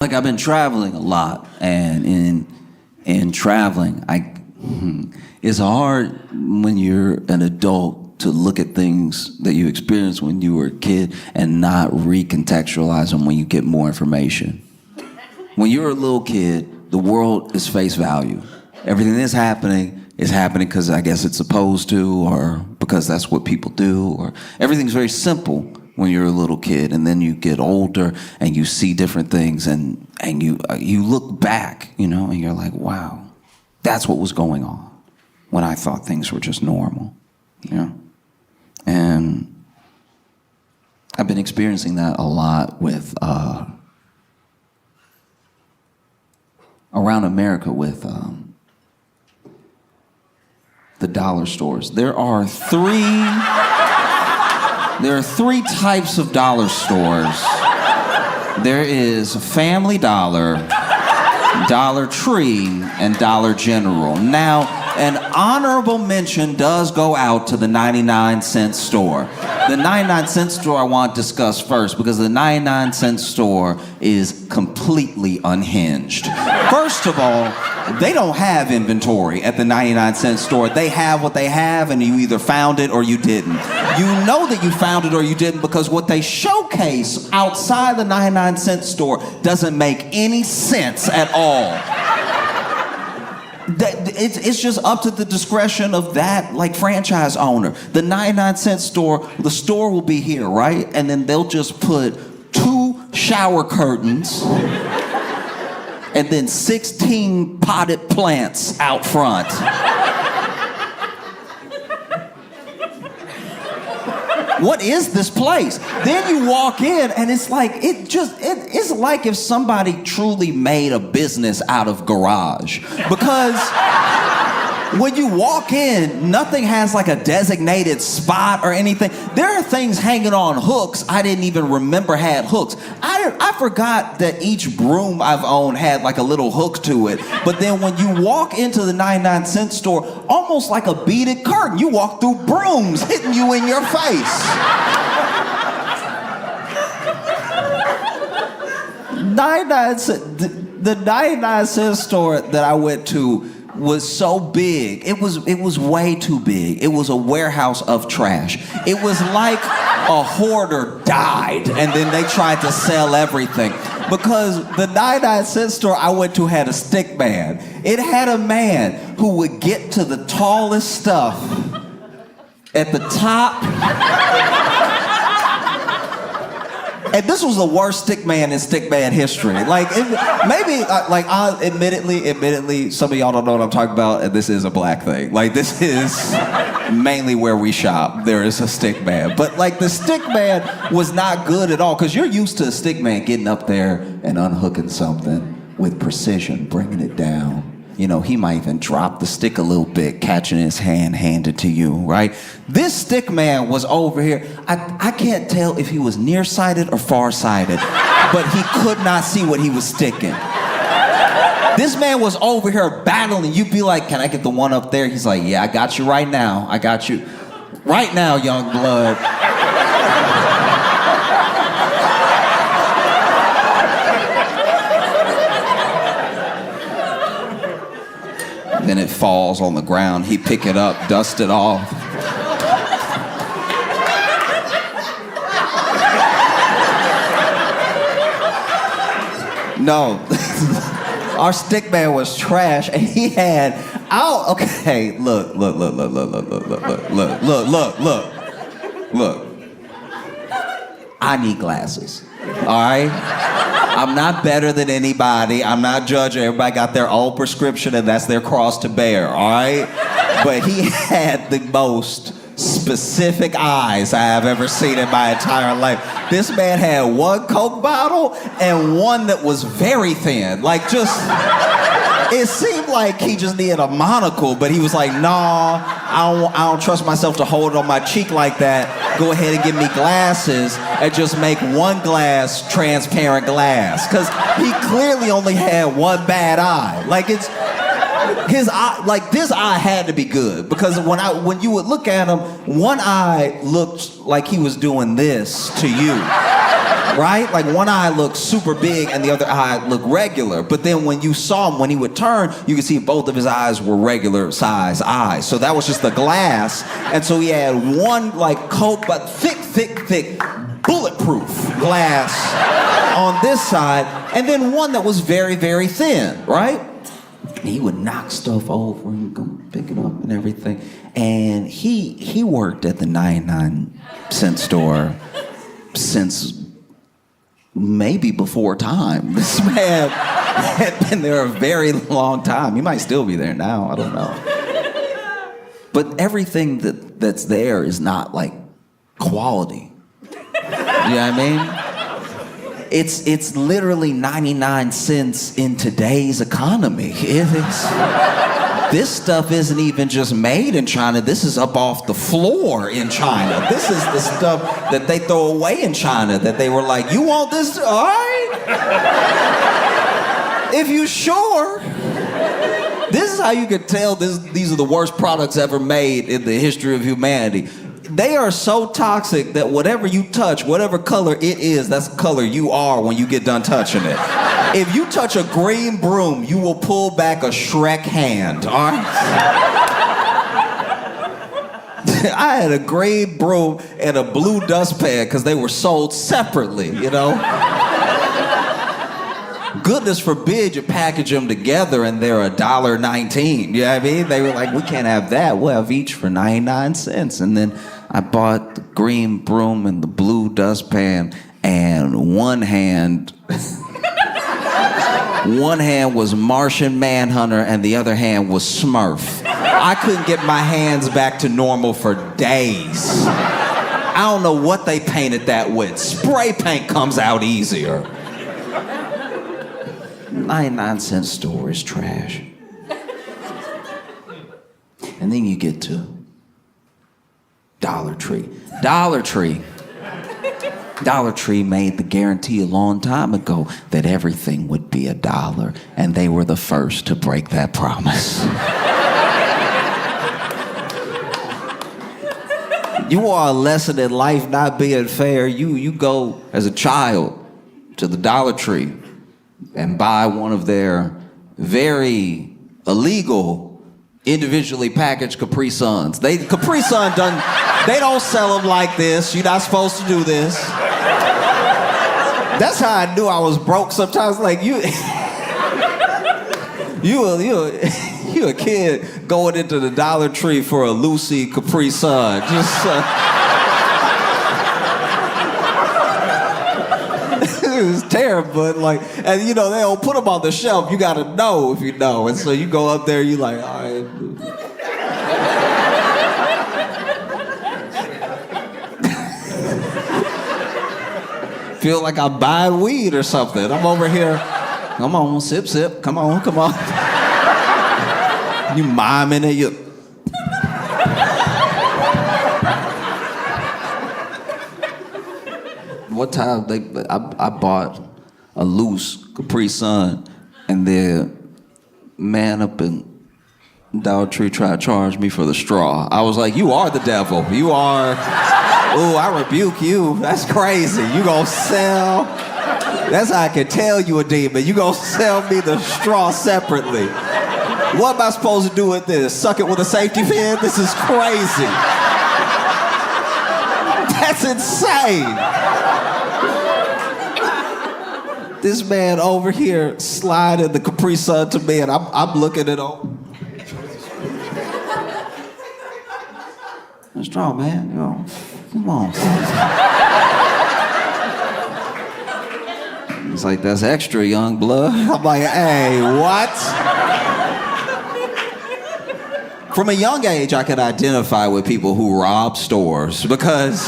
Like I've been traveling a lot, and in traveling, it's hard when you're an adult to look at things that you experienced when you were a kid and not recontextualize them when you get more information. When you're a little kid, the world is face value. Everything that's happening is happening because I guess it's supposed to, or because that's what people do, or everything's very simple when you're a little kid, and then you get older and you see different things, and you look back, and you're like, wow, that's what was going on when I thought things were just normal, And I've been experiencing that a lot with around America with the dollar stores. There are three types of dollar stores. There is Family Dollar, Dollar Tree, and Dollar General. Now, an honorable mention does go out to the 99-cent store. The 99-cent store I want to discuss first, because the 99-cent store is completely unhinged. First of all, they don't have inventory at the 99-cent store. They have what they have, and you either found it or you didn't. You know that you found it or you didn't because what they showcase outside the 99-cent store doesn't make any sense at all. It's just up to the discretion of that franchise owner. The 99-cent store, the store will be here, right? And then they'll just put 2 shower curtains and then 16 potted plants out front. What is this place? Then you walk in and it's like, it's like if somebody truly made a business out of garage. Because when you walk in, nothing has a designated spot or anything. There are things hanging on hooks I didn't even remember had hooks. I forgot that each broom I've owned had a little hook to it. But then when you walk into the 99-cent store, almost like a beaded curtain, you walk through brooms hitting you in your face. The 99-cent store that I went to was so big. It was way too big. It was a warehouse of trash. It was like a hoarder died and then they tried to sell everything. Because the 99-cent store I went to had a stick man. It had a man who would get to the tallest stuff at the top. And this was the worst stick man in stick man history. Admittedly, some of y'all don't know what I'm talking about, and this is a black thing. This is mainly where we shop. There is a stick man. But the stick man was not good at all, because you're used to a stick man getting up there and unhooking something with precision, bringing it down. He might even drop the stick a little bit, catching his hand, hand it to you, right? This stick man was over here. I can't tell if he was nearsighted or farsighted, but he could not see what he was sticking. This man was over here battling. You'd be like, can I get the one up there? He's like, yeah, I got you right now. I got you right now, young blood. Then it falls on the ground. He pick it up, dust it off. No, our stick man was trash, and he had. Okay, look. I need glasses. All right. I'm not better than anybody. I'm not judging. Everybody got their own prescription, and that's their cross to bear, all right? But he had the most specific eyes I have ever seen in my entire life. This man had one Coke bottle and one that was very thin. It seemed like he just needed a monocle, but he was like, nah, I don't trust myself to hold it on my cheek like that. Go ahead and give me glasses and just make one glass transparent glass. Because he clearly only had one bad eye. His eye, this eye had to be good. Because when you would look at him, one eye looked like he was doing this to you. right? Like one eye looked super big and the other eye looked regular. But then when you saw him, when he would turn, you could see both of his eyes were regular size eyes. So that was just the glass. And so he had one like coat, but thick, bulletproof glass on this side, and then one that was very, very thin, right? He would knock stuff over and go pick it up and everything. And he worked at the 99-cent store since maybe before time. This man had been there a very long time. He might still be there now, I don't know. But everything that's there is not like quality. You know what I mean? It's literally 99 cents in today's economy. This stuff isn't even just made in China. This is up off the floor in China. This is the stuff that they throw away in China that they were like, you want this? All right. If you sure. This is how you can tell these are the worst products ever made in the history of humanity. They are so toxic that whatever you touch, whatever color it is, that's the color you are when you get done touching it. If you touch a green broom, you will pull back a Shrek hand, all right? I had a green broom and a blue dustpan because they were sold separately, you know? Goodness forbid you package them together and they're $1.19. You know what I mean? They were like, we can't have that. We'll have each for 99 cents. And then I bought the green broom and the blue dustpan, and one hand was Martian Manhunter and the other hand was Smurf. I couldn't get my hands back to normal for days. I don't know what they painted that with. Spray paint comes out easier. 99-cent store is trash. And then you get to Dollar Tree. Dollar Tree made the guarantee a long time ago that everything would be $1, and they were the first to break that promise. You want a lesson in life not being fair? You go as a child to the Dollar Tree and buy one of their very illegal individually packaged Capri Suns. Capri Sun they don't sell them like this. You're not supposed to do this. That's how I knew I was broke sometimes. Like you a kid going into the Dollar Tree for a Lucy Capri Sun. It was terrible, but like, and you know, they don't put them on the shelf. You gotta know if you know. And so you go up there, you like, all right. Feel like I'm buying weed or something. I'm over here, come on, sip, come on. You miming it, you. One time I bought a loose Capri Sun, and the man up in Dollar Tree tried to charge me for the straw. I was like, you are the devil. You are, ooh, I rebuke you. That's crazy. You gonna sell, that's how I can tell you a demon. You gonna sell me the straw separately. What am I supposed to do with this? Suck it with a safety pin? This is crazy. That's insane. This man over here sliding the Capri Sun to me, and I'm looking at him. What's wrong, man? You know, come on. He's like, that's extra, young blood. I'm like, hey, what? From a young age, I could identify with people who rob stores because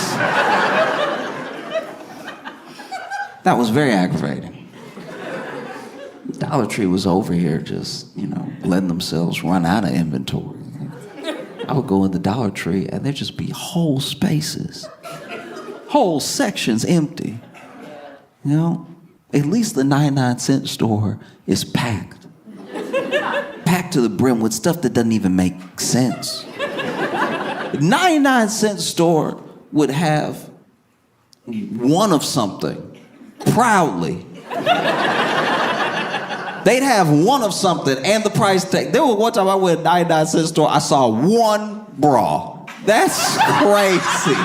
that was very aggravating. Dollar Tree was over here just, you know, letting themselves run out of inventory. I would go in the Dollar Tree and there'd just be whole spaces, whole sections empty. You know, at least the 99-cent store is packed. Packed to the brim with stuff that doesn't even make sense. The 99-cent store would have one of something proudly. They'd have one of something and the price tag. There was one time I went to a 99-cent store, I saw one bra. That's crazy.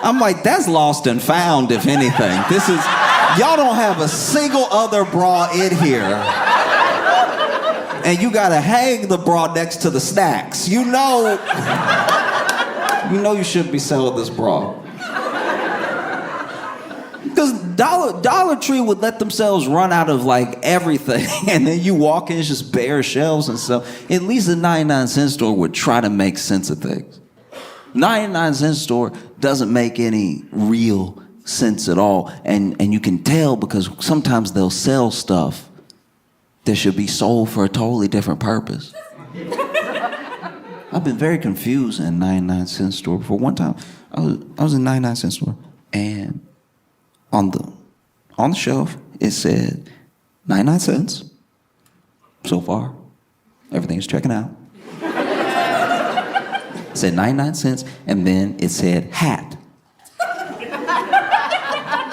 I'm like, that's lost and found, if anything. This is, y'all don't have a single other bra in here. And you gotta hang the bra next to the snacks. You know you shouldn't be selling this bra. Because Dollar Tree would let themselves run out of like everything, and then you walk in, it's just bare shelves and stuff. At least the 99-cent store would try to make sense of things. 99-cent store doesn't make any real sense at all, and you can tell because sometimes they'll sell stuff that should be sold for a totally different purpose. I've been very confused in a 99-cent store before. One time, I was in a 99-cent store, and on the shelf, it said 99 cents. So far, everything's checking out. It said 99 cents, and then it said hat.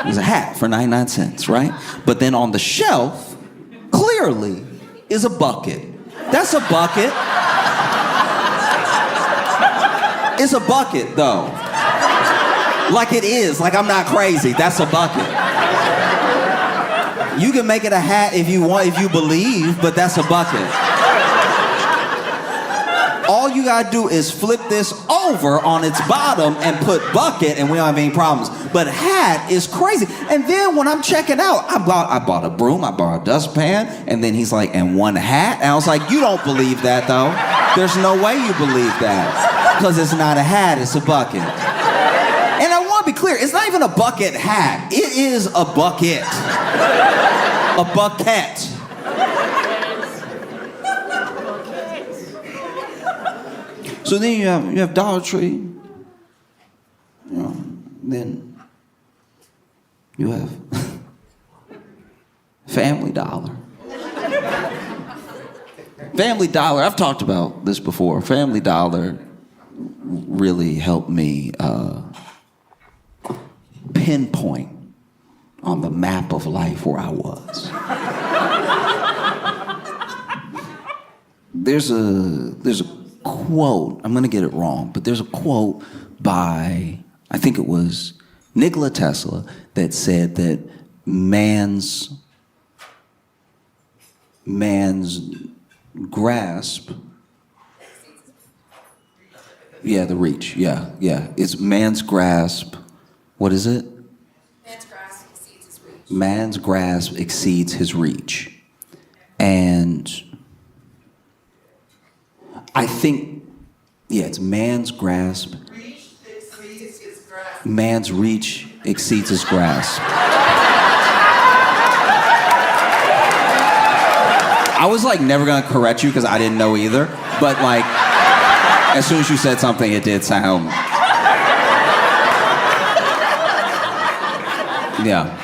It was a hat for 99 cents, right? But then on the shelf, clearly, is a bucket. That's a bucket. It's a bucket, though. Like it is, like I'm not crazy. That's a bucket. You can make it a hat if you want, if you believe, but that's a bucket. All you gotta do is flip this over on its bottom and put bucket, and we don't have any problems. But hat is crazy. And then when I'm checking out, I bought a broom, I bought a dustpan, and then he's like, and one hat? And I was like, you don't believe that, though. There's no way you believe that. Because it's not a hat, it's a bucket. And I want to be clear, it's not even a bucket hat. It is a bucket. A bucket. So then you have Dollar Tree. Then you have Family Dollar. Family Dollar, I've talked about this before. Family Dollar really helped me pinpoint on the map of life where I was. There's a quote, I'm gonna get it wrong, but there's a quote by, I think it was Nikola Tesla, that said that man's grasp, the reach, it's man's grasp. What is it? Man's grasp exceeds his reach. Man's grasp exceeds his reach. And I think, it's man's grasp. Reach exceeds his grasp. Man's reach exceeds his grasp. I was like never gonna correct you because I didn't know either. But like, as soon as you said something, it did sound. Yeah.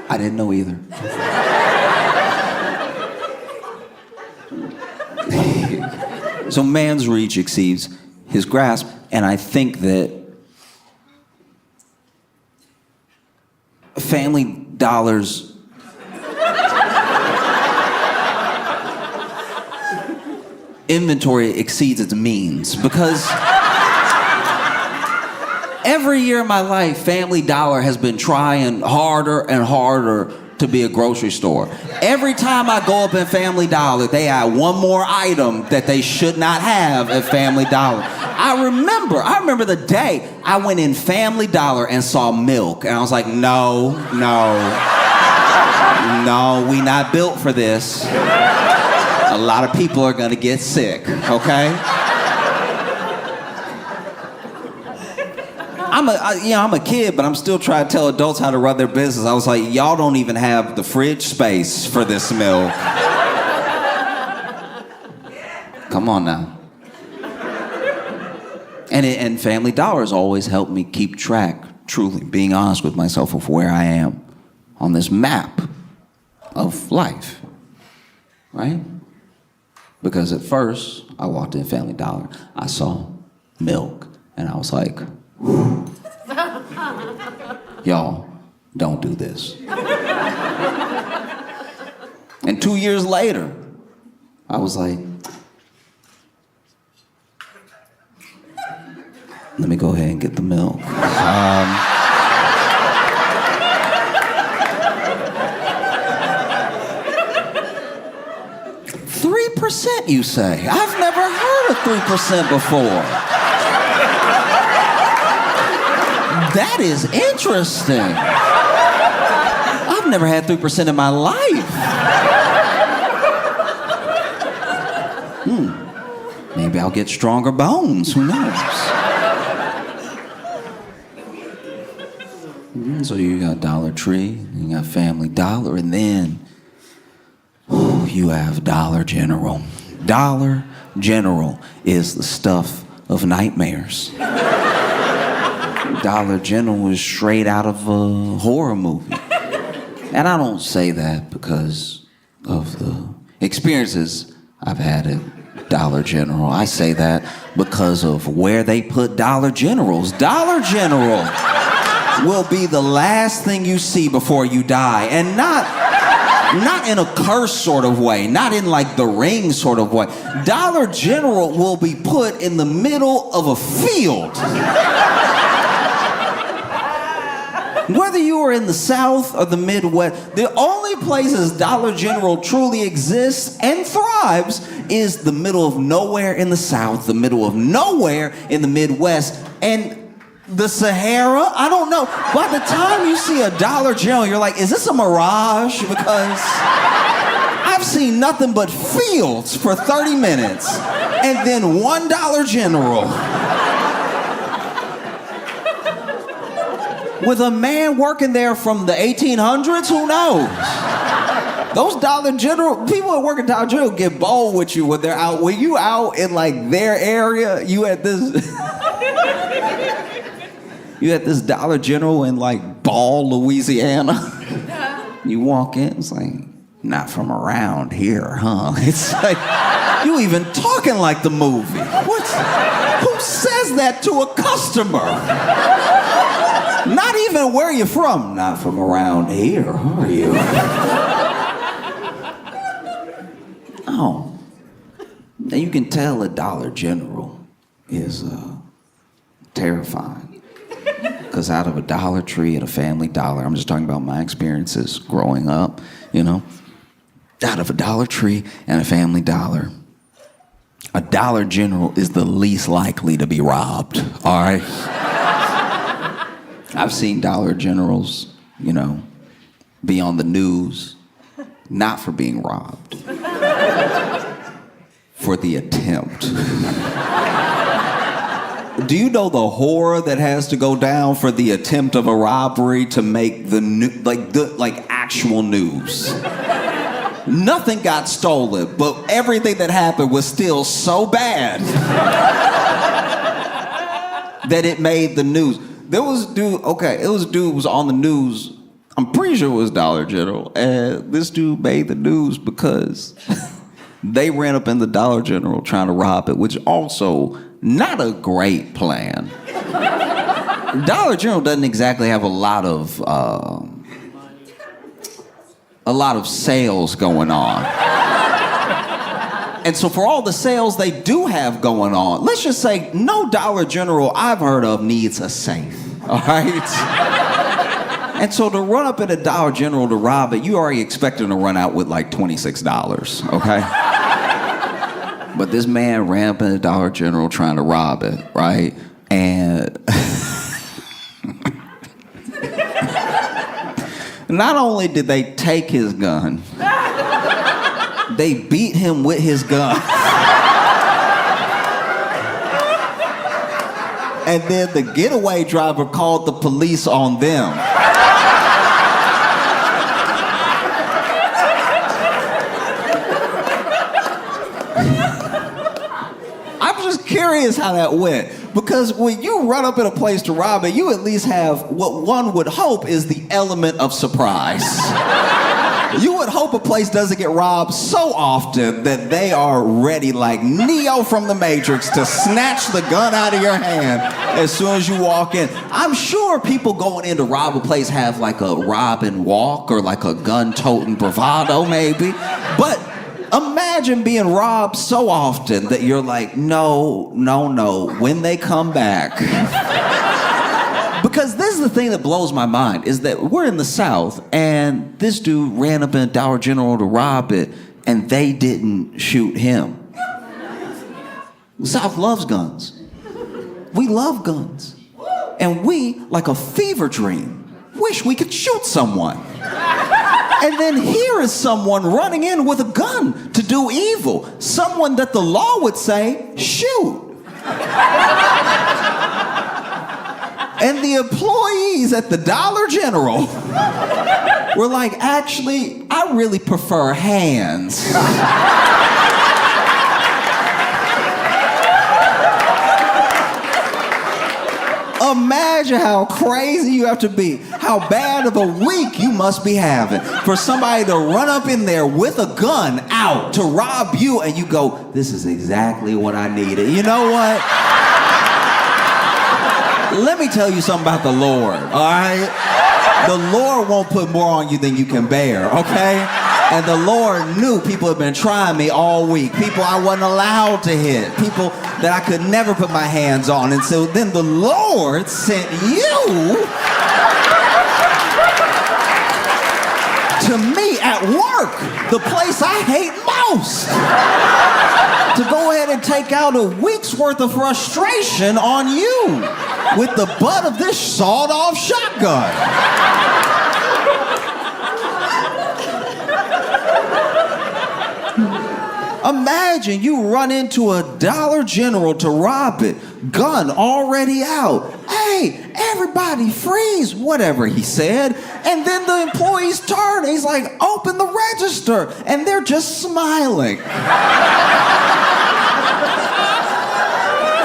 I didn't know either. So man's reach exceeds his grasp, and I think that Family Dollar's inventory exceeds its means, because every year of my life, Family Dollar has been trying harder and harder to be a grocery store. Every time I go up in Family Dollar, they add one more item that they should not have at Family Dollar. I remember the day I went in Family Dollar and saw milk, and I was like, no, we not built for this. A lot of people are gonna get sick, okay? I'm a kid, but I'm still trying to tell adults how to run their business. I was like, y'all don't even have the fridge space for this milk. Come on now. And Family Dollar has always helped me keep track, truly, being honest with myself of where I am on this map of life, right? Because at first, I walked in Family Dollar, I saw milk, and I was like, y'all, don't do this. And 2 years later, I was like, let me go ahead and get the milk. 3%, you say? I've never heard of 3% before. That is interesting. I've never had 3% in my life. Maybe I'll get stronger bones, who knows? So you got Dollar Tree, you got Family Dollar, and then you have Dollar General. Dollar General is the stuff of nightmares. Dollar General is straight out of a horror movie. And I don't say that because of the experiences I've had at Dollar General. I say that because of where they put Dollar Generals. Dollar General will be the last thing you see before you die. And not in a curse sort of way, not in like the Ring sort of way. Dollar General will be put in the middle of a field. Whether you are in the South or the Midwest, the only places Dollar General truly exists and thrives is the middle of nowhere in the South, the middle of nowhere in the Midwest, and the Sahara. I don't know. By the time you see a Dollar General, you're like, is this a mirage? Because I've seen nothing but fields for 30 minutes, and then one Dollar General. With a man working there from the 1800s, who knows? Those Dollar General, people that work at Dollar General get bold with you when they're out. When you out in like their area, you at this Dollar General in like Ball, Louisiana. You walk in, it's like, not from around here, huh? It's like, you even talking like the movie. Who says that to a customer? Not even where you from. Not from around here, are you? Oh. Now you can tell a Dollar General is terrifying. Because out of a Dollar Tree and a Family Dollar, I'm just talking about my experiences growing up, you know. Out of a Dollar Tree and a Family Dollar, a Dollar General is the least likely to be robbed, all right? I've seen Dollar Generals, you know, be on the news, not for being robbed, for the attempt. Do you know the horror that has to go down for the attempt of a robbery to make the actual news? Nothing got stolen, but everything that happened was still so bad that it made the news. There was a dude who was on the news. I'm pretty sure it was Dollar General, and this dude made the news because they ran up in the Dollar General trying to rob it, which also not a great plan. Dollar General doesn't exactly have a lot of sales going on. And so for all the sales they do have going on, let's just say no Dollar General I've heard of needs a safe, all right? And so to run up at a Dollar General to rob it, you already expect them to run out with like $26, okay? But this man ran up in a Dollar General trying to rob it, right? And not only did they take his gun, they beat him with his gun. And then the getaway driver called the police on them. I'm just curious how that went. Because when you run up in a place to rob it, you at least have what one would hope is the element of surprise. You would hope a place doesn't get robbed so often that they are ready like Neo from the Matrix to snatch the gun out of your hand as soon as you walk in. I'm sure people going in to rob a place have like a rob and walk or like a gun-toting bravado maybe. But imagine being robbed so often that you're like, no, when they come back. Because this is the thing that blows my mind, is that we're in the South, and this dude ran up in a Dollar General to rob it, and they didn't shoot him. The South loves guns. We love guns. And we, like a fever dream, wish we could shoot someone. And then here is someone running in with a gun to do evil. Someone that the law would say, shoot. And the employees at the Dollar General were like, actually, I really prefer hands. Imagine how crazy you have to be, how bad of a week you must be having for somebody to run up in there with a gun out to rob you, and you go, this is exactly what I needed. You know what? Let me tell you something about the Lord, all right? The Lord won't put more on you than you can bear, okay? And the Lord knew people had been trying me all week. People I wasn't allowed to hit. People that I could never put my hands on. And so then the Lord sent you to me at work, the place I hate most, to go ahead and take out a week's worth of frustration on you with the butt of this sawed-off shotgun. Imagine you run into a Dollar General to rob it, gun already out. Hey, everybody freeze, whatever he said. And then the employees turn and he's like, open the register. And they're just smiling.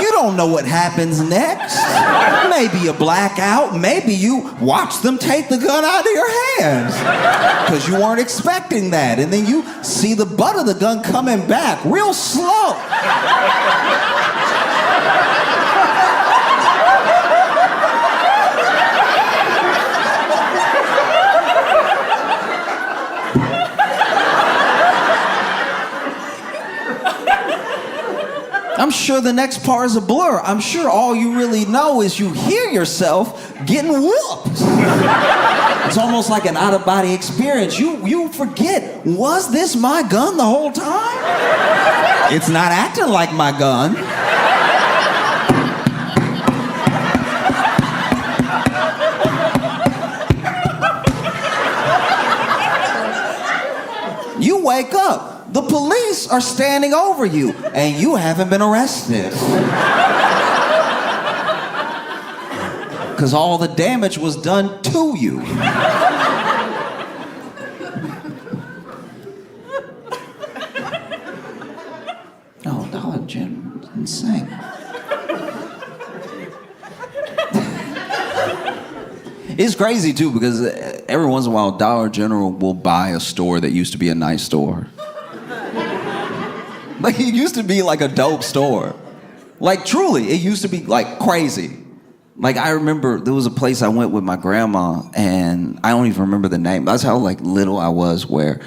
You don't know what happens next. Maybe a blackout, maybe you watch them take the gun out of your hands because you weren't expecting that. And then you see the butt of the gun coming back real slow. I'm sure the next part is a blur. I'm sure all you really know is you hear yourself getting whooped. It's almost like an out-of-body experience. You forget, was this my gun the whole time? It's not acting like my gun. You wake up. The police are standing over you, and you haven't been arrested. Because all the damage was done to you. Oh, Dollar General, insane. It's crazy, too, because every once in a while, Dollar General will buy a store that used to be a nice store. Like, it used to be like a dope store. Like, truly, it used to be like crazy. Like, I remember there was a place I went with my grandma, and I don't even remember the name. That's how like little I was, where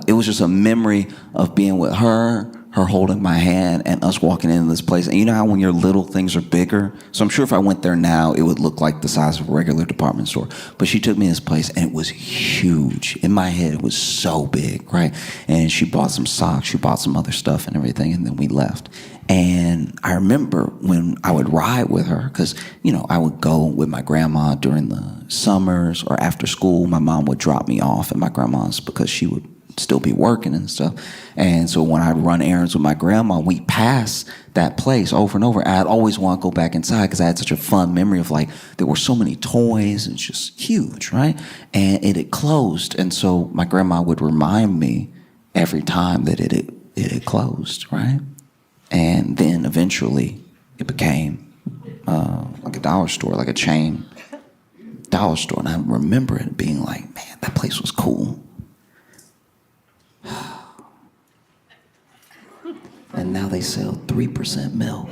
it was just a memory of being with her holding my hand, and us walking into this place. And you know how when you're little, things are bigger? So I'm sure if I went there now, it would look like the size of a regular department store. But she took me to this place, and it was huge. In my head, it was so big, right? And she bought some socks, she bought some other stuff and everything, and then we left. And I remember when I would ride with her, because, you know, I would go with my grandma during the summers or after school. My mom would drop me off at my grandma's because she would still be working and stuff. And so when I'd run errands with my grandma, we'd pass that place over and over. I'd always want to go back inside because I had such a fun memory of like, there were so many toys and it's just huge, right? And it had closed. And so my grandma would remind me every time that it had closed, right? And then eventually it became like a dollar store, like a chain dollar store. And I remember it being like, man, that place was cool. they sell 3% milk.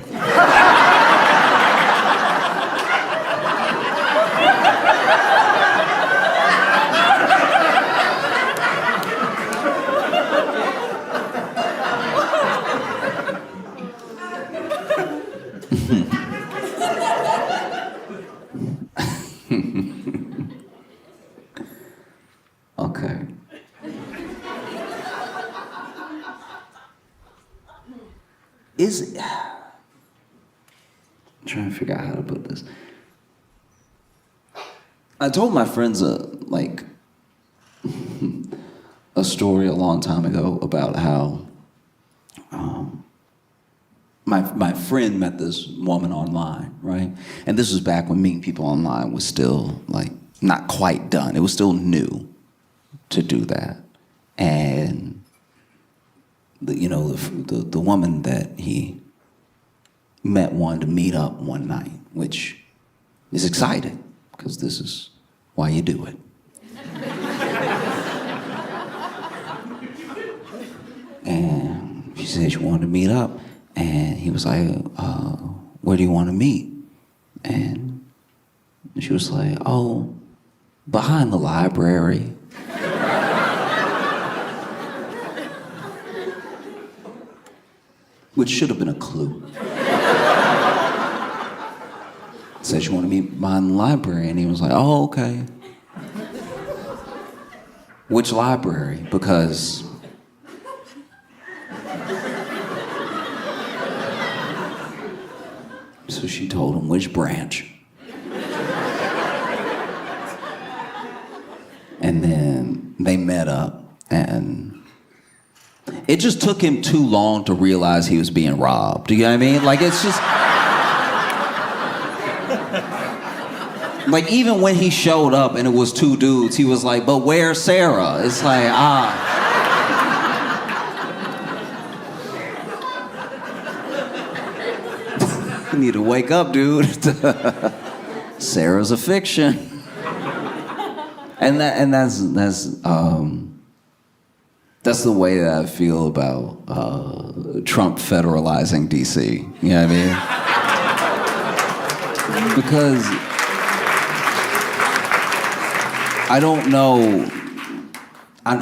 Okay. I'm trying to figure out how to put this. I told my friends a story a long time ago about how my friend met this woman online, right? And this was back when meeting people online was still like not quite done. It was still new to do that. And the woman that he met wanted to meet up one night, which is exciting because this is why you do it. And she said she wanted to meet up, and he was like, where do you want to meet? And she was like, oh, behind the library. Which should have been a clue. Said she wanted to meet behind the library, and he was like, oh, okay. Which library? Because so she told him which branch. And then they met up, and it just took him too long to realize he was being robbed. Do you know what I mean? Like, it's just... Like, even when he showed up and it was two dudes, he was like, but where's Sarah? It's like, You need to wake up, dude. Sarah's a fiction. And that's the way that I feel about Trump federalizing DC. You know what I mean? Because I don't know. I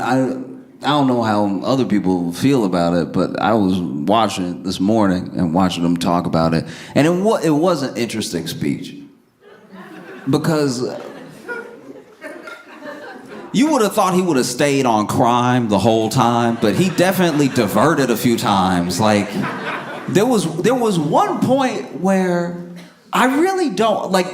don't know how other people feel about it, but I was watching it this morning and watching them talk about it, and it was an interesting speech because you would have thought he would have stayed on crime the whole time, but he definitely diverted a few times. Like there was one point where I really don't like.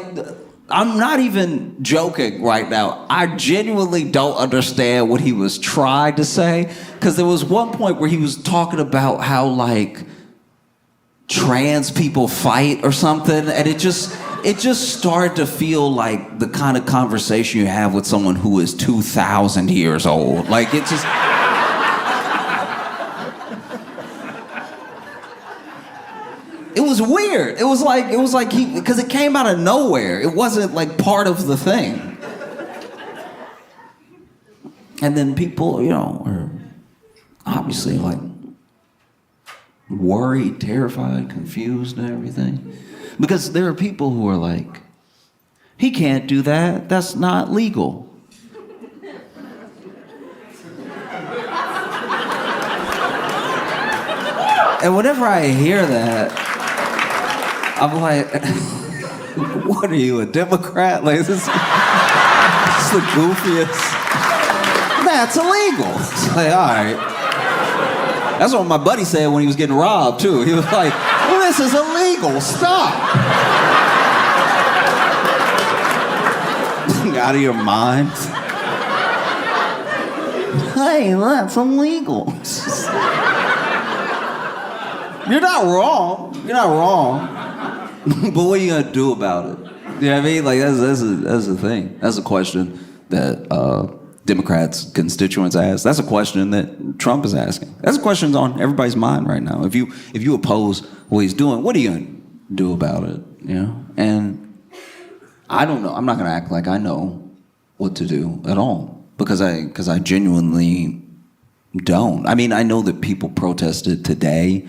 I'm not even joking right now. I genuinely don't understand what he was trying to say, because there was one point where he was talking about how like trans people fight or something, and it just started to feel like the kind of conversation you have with someone who is 2,000 years old. Like it just... It was weird. It was like he, because it came out of nowhere. It wasn't like part of the thing. And then people, are obviously like worried, terrified, confused and everything. Because there are people who are like, he can't do that. That's not legal. And whenever I hear that, I'm like, what are you, a Democrat? Like, this is the goofiest. That's illegal. It's like, all right. That's what my buddy said when he was getting robbed, too. He was like, well, this is illegal. Stop. Out of your mind. Hey, that's illegal. You're not wrong. You're not wrong. But what are you gonna do about it? You know what I mean? Like that's the thing. That's a question that Democrats, constituents ask. That's a question that Trump is asking. That's a question on everybody's mind right now. If you oppose what he's doing, what are you gonna do about it? You know? And I don't know. I'm not gonna act like I know what to do at all because I genuinely don't. I mean, I know that people protested today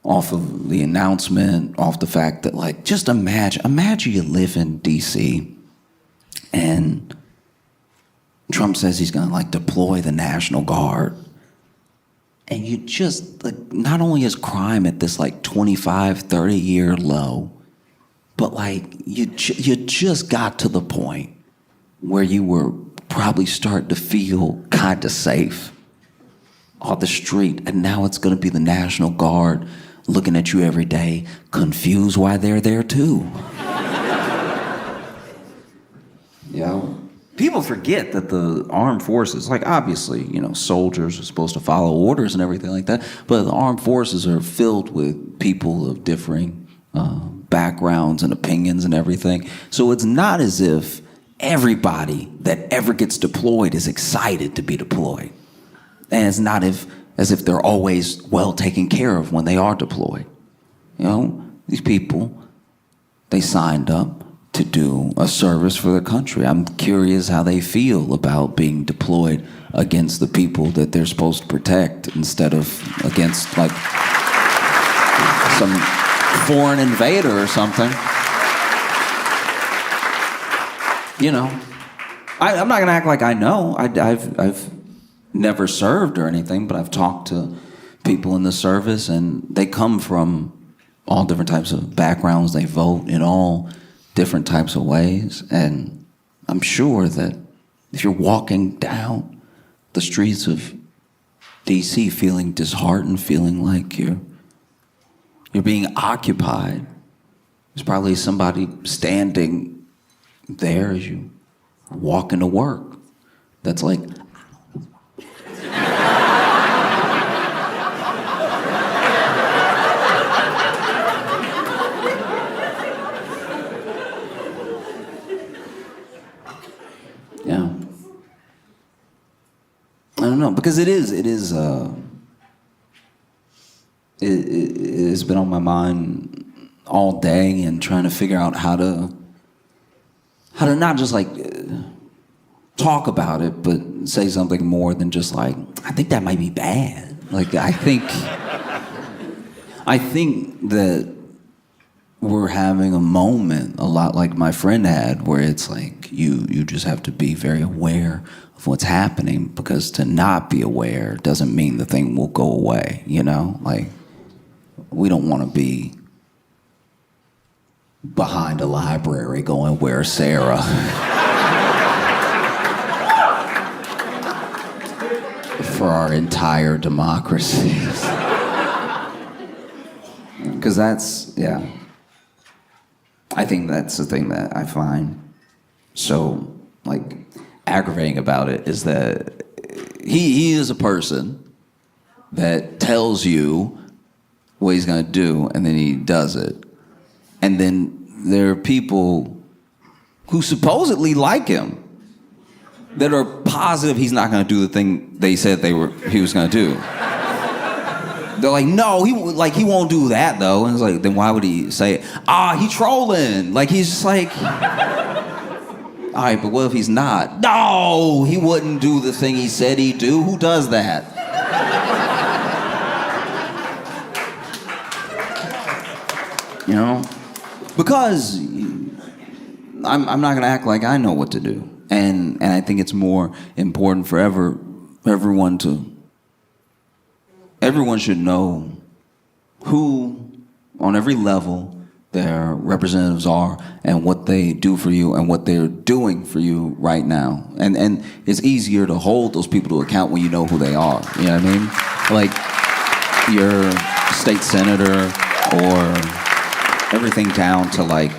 off of the announcement, off the fact that, like, just imagine you live in DC and Trump says he's gonna, like, deploy the National Guard. And you just, like, not only is crime at this, like, 25, 30-year low, but, like, you just got to the point where you were probably starting to feel kind of safe on the street, and now it's gonna be the National Guard looking at you every day, confused why they're there too. People forget that the armed forces, like, obviously, soldiers are supposed to follow orders and everything like that, but the armed forces are filled with people of differing backgrounds and opinions and everything. So it's not as if everybody that ever gets deployed is excited to be deployed. And it's not as if they're always well taken care of when they are deployed. These people, they signed up to do a service for the country. I'm curious how they feel about being deployed against the people that they're supposed to protect instead of against, like, some foreign invader or something. I'm not gonna act like I know. I've never served or anything, but I've talked to people in the service, and they come from all different types of backgrounds. They vote in all different types of ways, and I'm sure that if you're walking down the streets of DC feeling disheartened, feeling like you're being occupied, there's probably somebody standing there as you walk into work that's like, yeah. I don't know, because it has been on my mind all day, and trying to figure out how to not just, like, talk about it, but say something more than just, like, I think that might be bad. Like, I think that we're having a moment a lot like my friend had, where it's like you just have to be very aware of what's happening, because to not be aware doesn't mean the thing will go away, Like, we don't want to be behind a library going, "Where's Sarah?" for our entire democracies. Because I think that's the thing that I find so, like, aggravating about it, is that he is a person that tells you what he's gonna do, and then he does it. And then there are people who supposedly like him that are positive he's not gonna do the thing they said he was gonna do. They're like, no, he won't do that though. And it's like, then why would he say it? He trolling. Like, he's just like, all right, but what if he's not? No, he wouldn't do the thing he said he'd do. Who does that? Because I'm not gonna act like I know what to do. And I think it's more important for everyone should know who, on every level, their representatives are, and what they do for you, and what they're doing for you right now. And it's easier to hold those people to account when you know who they are. You know what I mean? Like, your state senator, or everything down to, like,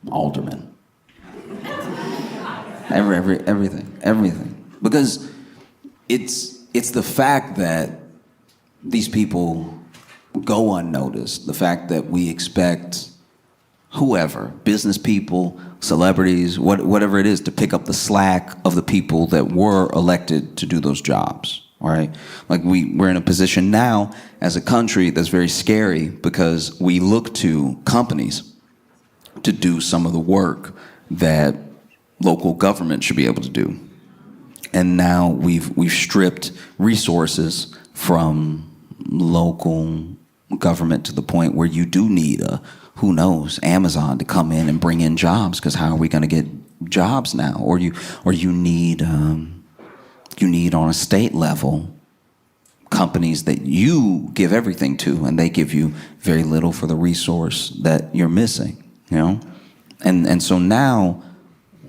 alderman. Everything. Because it's the fact that these people go unnoticed, the fact that we expect whoever, business people, celebrities, whatever it is, to pick up the slack of the people that were elected to do those jobs, all right? Like, we're in a position now as a country that's very scary, because we look to companies to do some of the work that local government should be able to do. And now we've stripped resources from local government to the point where you do need who knows, Amazon to come in and bring in jobs, because how are we going to get jobs now? Or you need on a state level companies that you give everything to, and they give you very little for the resource that you're missing, you know? And so now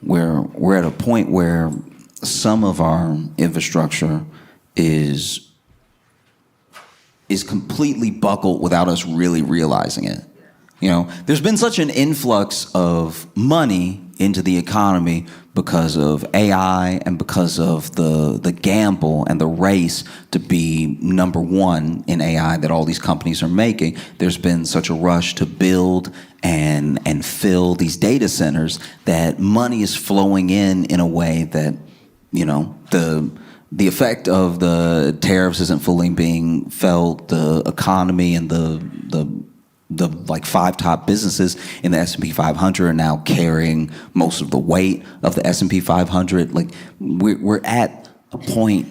we're at a point where some of our infrastructure is completely buckled without us really realizing it. You know, there's been such an influx of money into the economy because of AI and because of the gamble and the race to be number one in AI that all these companies are making. There's been such a rush to build and fill these data centers that money is flowing in a way that, you know, the effect of the tariffs isn't fully being felt. The economy and the like 5 top businesses in the S&P 500 are now carrying most of the weight of the S&P 500. Like we're at a point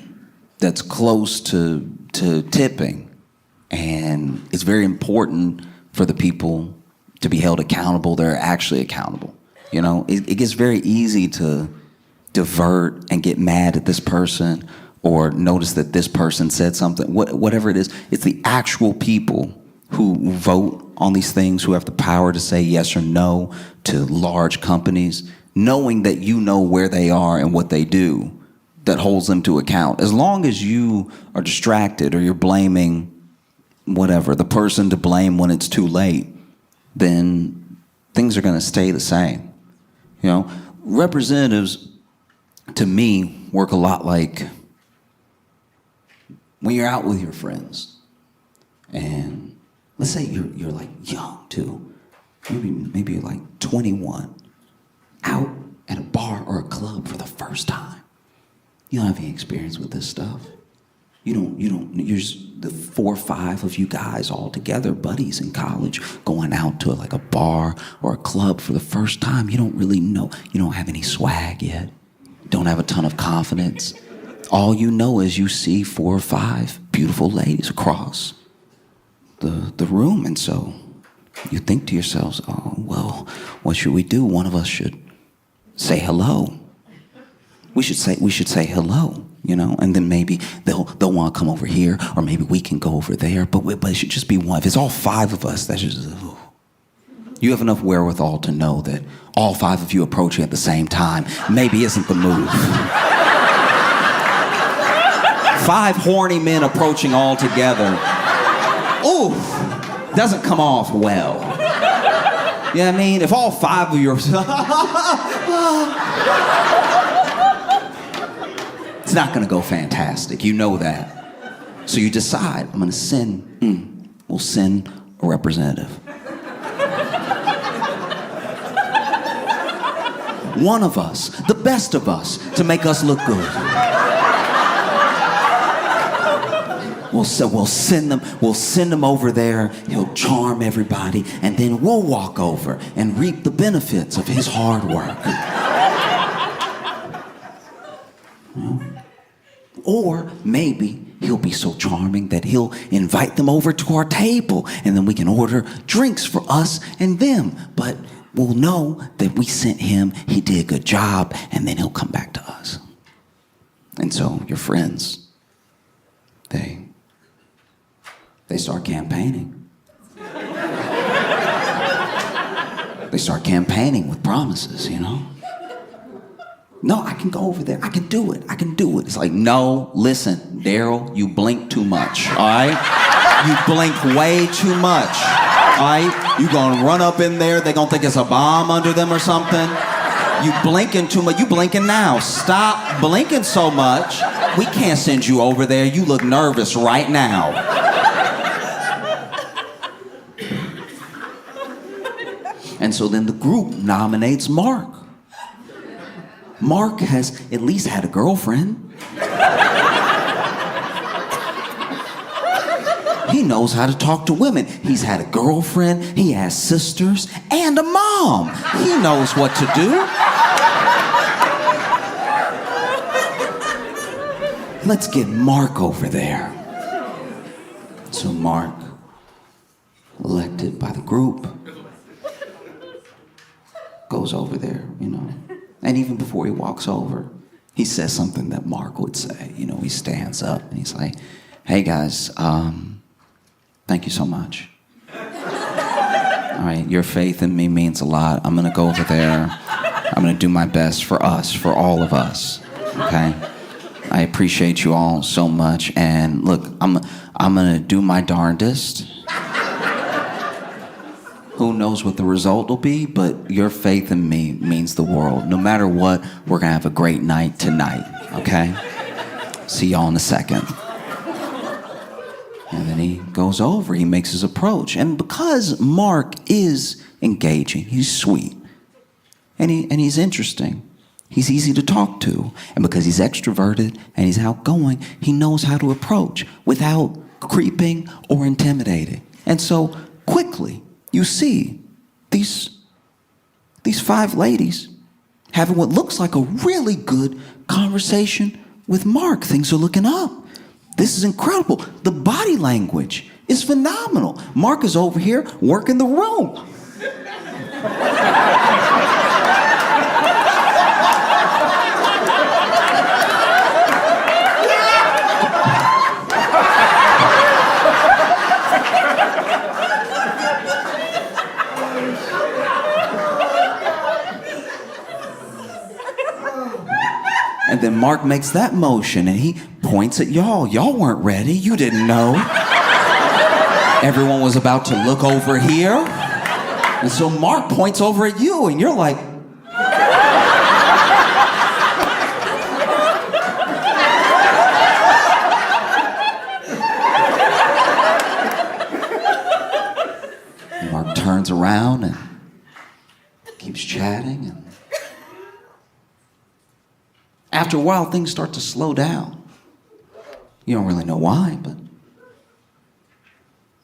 that's close to tipping, and it's very important for the people to be held accountable. They're actually accountable. You know, it gets very easy to divert and get mad at this person or notice that this person said something, whatever it is. It's the actual people who vote on these things, who have the power to say yes or no to large companies, knowing that you know where they are and what they do, that holds them to account. As long as you are distracted or you're blaming whatever, the person to blame when it's too late, then things are going to stay the same. You know, representatives, to me, work a lot like when you're out with your friends, and let's say you're like young too, maybe you're like 21, out at a bar or a club for the first time. You don't have any experience with this stuff. You're just the 4 or 5 of you guys all together, buddies in college, going out to like a bar or a club for the first time. You don't really know. You don't have any swag yet. Don't have a ton of confidence. All you know is you see 4 or 5 beautiful ladies across the room, and so you think to yourselves, oh, well, what should we do? One of us should say hello. We should say hello, you know, and then maybe they'll want to come over here, or maybe we can go over there, but it should just be one. If it's all 5 of us, that's just, ooh. You have enough wherewithal to know that all 5 of you approaching at the same time maybe isn't the move. 5 horny men approaching all together, ooh, doesn't come off well. You know what I mean? If all 5 of you are... It's not going to go fantastic. You know that. So you decide, I'm going to send, we'll send a representative. One of us, the best of us, to make us look good. We'll send them over there. He'll charm everybody, and then we'll walk over and reap the benefits of his hard work. Or maybe he'll be so charming that he'll invite them over to our table, and then we can order drinks for us and them. But we'll know that we sent him, he did a good job, and then he'll come back to us. And so your friends, they start campaigning. They start campaigning with promises, you know? No, I can go over there. I can do it. It's like, no, listen, Daryl, you blink too much, all right? You blink way too much, all right? You gonna run up in there, they gonna think it's a bomb under them or something. You blinking too much. You blinking now. Stop blinking so much. We can't send you over there. You look nervous right now. And so then the group nominates Mark. Mark has at least had a girlfriend. He knows how to talk to women. He's had a girlfriend, he has sisters, and a mom. He knows what to do. Let's get Mark over there. So Mark, elected by the group, goes over there, And even before he walks over, he says something that Mark would say. He stands up and he's like, hey guys, thank you so much. All right, your faith in me means a lot. I'm gonna go over there. I'm gonna do my best for us, for all of us, okay? I appreciate you all so much, and look, I'm gonna do my darndest. Who knows what the result will be, but your faith in me means the world. No matter what, we're gonna have a great night tonight, okay? See y'all in a second. And then he goes over, he makes his approach. And because Mark is engaging, he's sweet, and he's interesting, he's easy to talk to. And because he's extroverted and he's outgoing, he knows how to approach without creeping or intimidating. And so quickly, you see these 5 ladies having what looks like a really good conversation with Mark. Things are looking up. This is incredible. The body language is phenomenal. Mark is over here working the room. And then Mark makes that motion and he points at y'all. Y'all weren't ready. You didn't know. Everyone was about to look over here. And so Mark points over at you and you're like, Mark turns around and keeps chatting. And after a while, things start to slow down. You don't really know why, but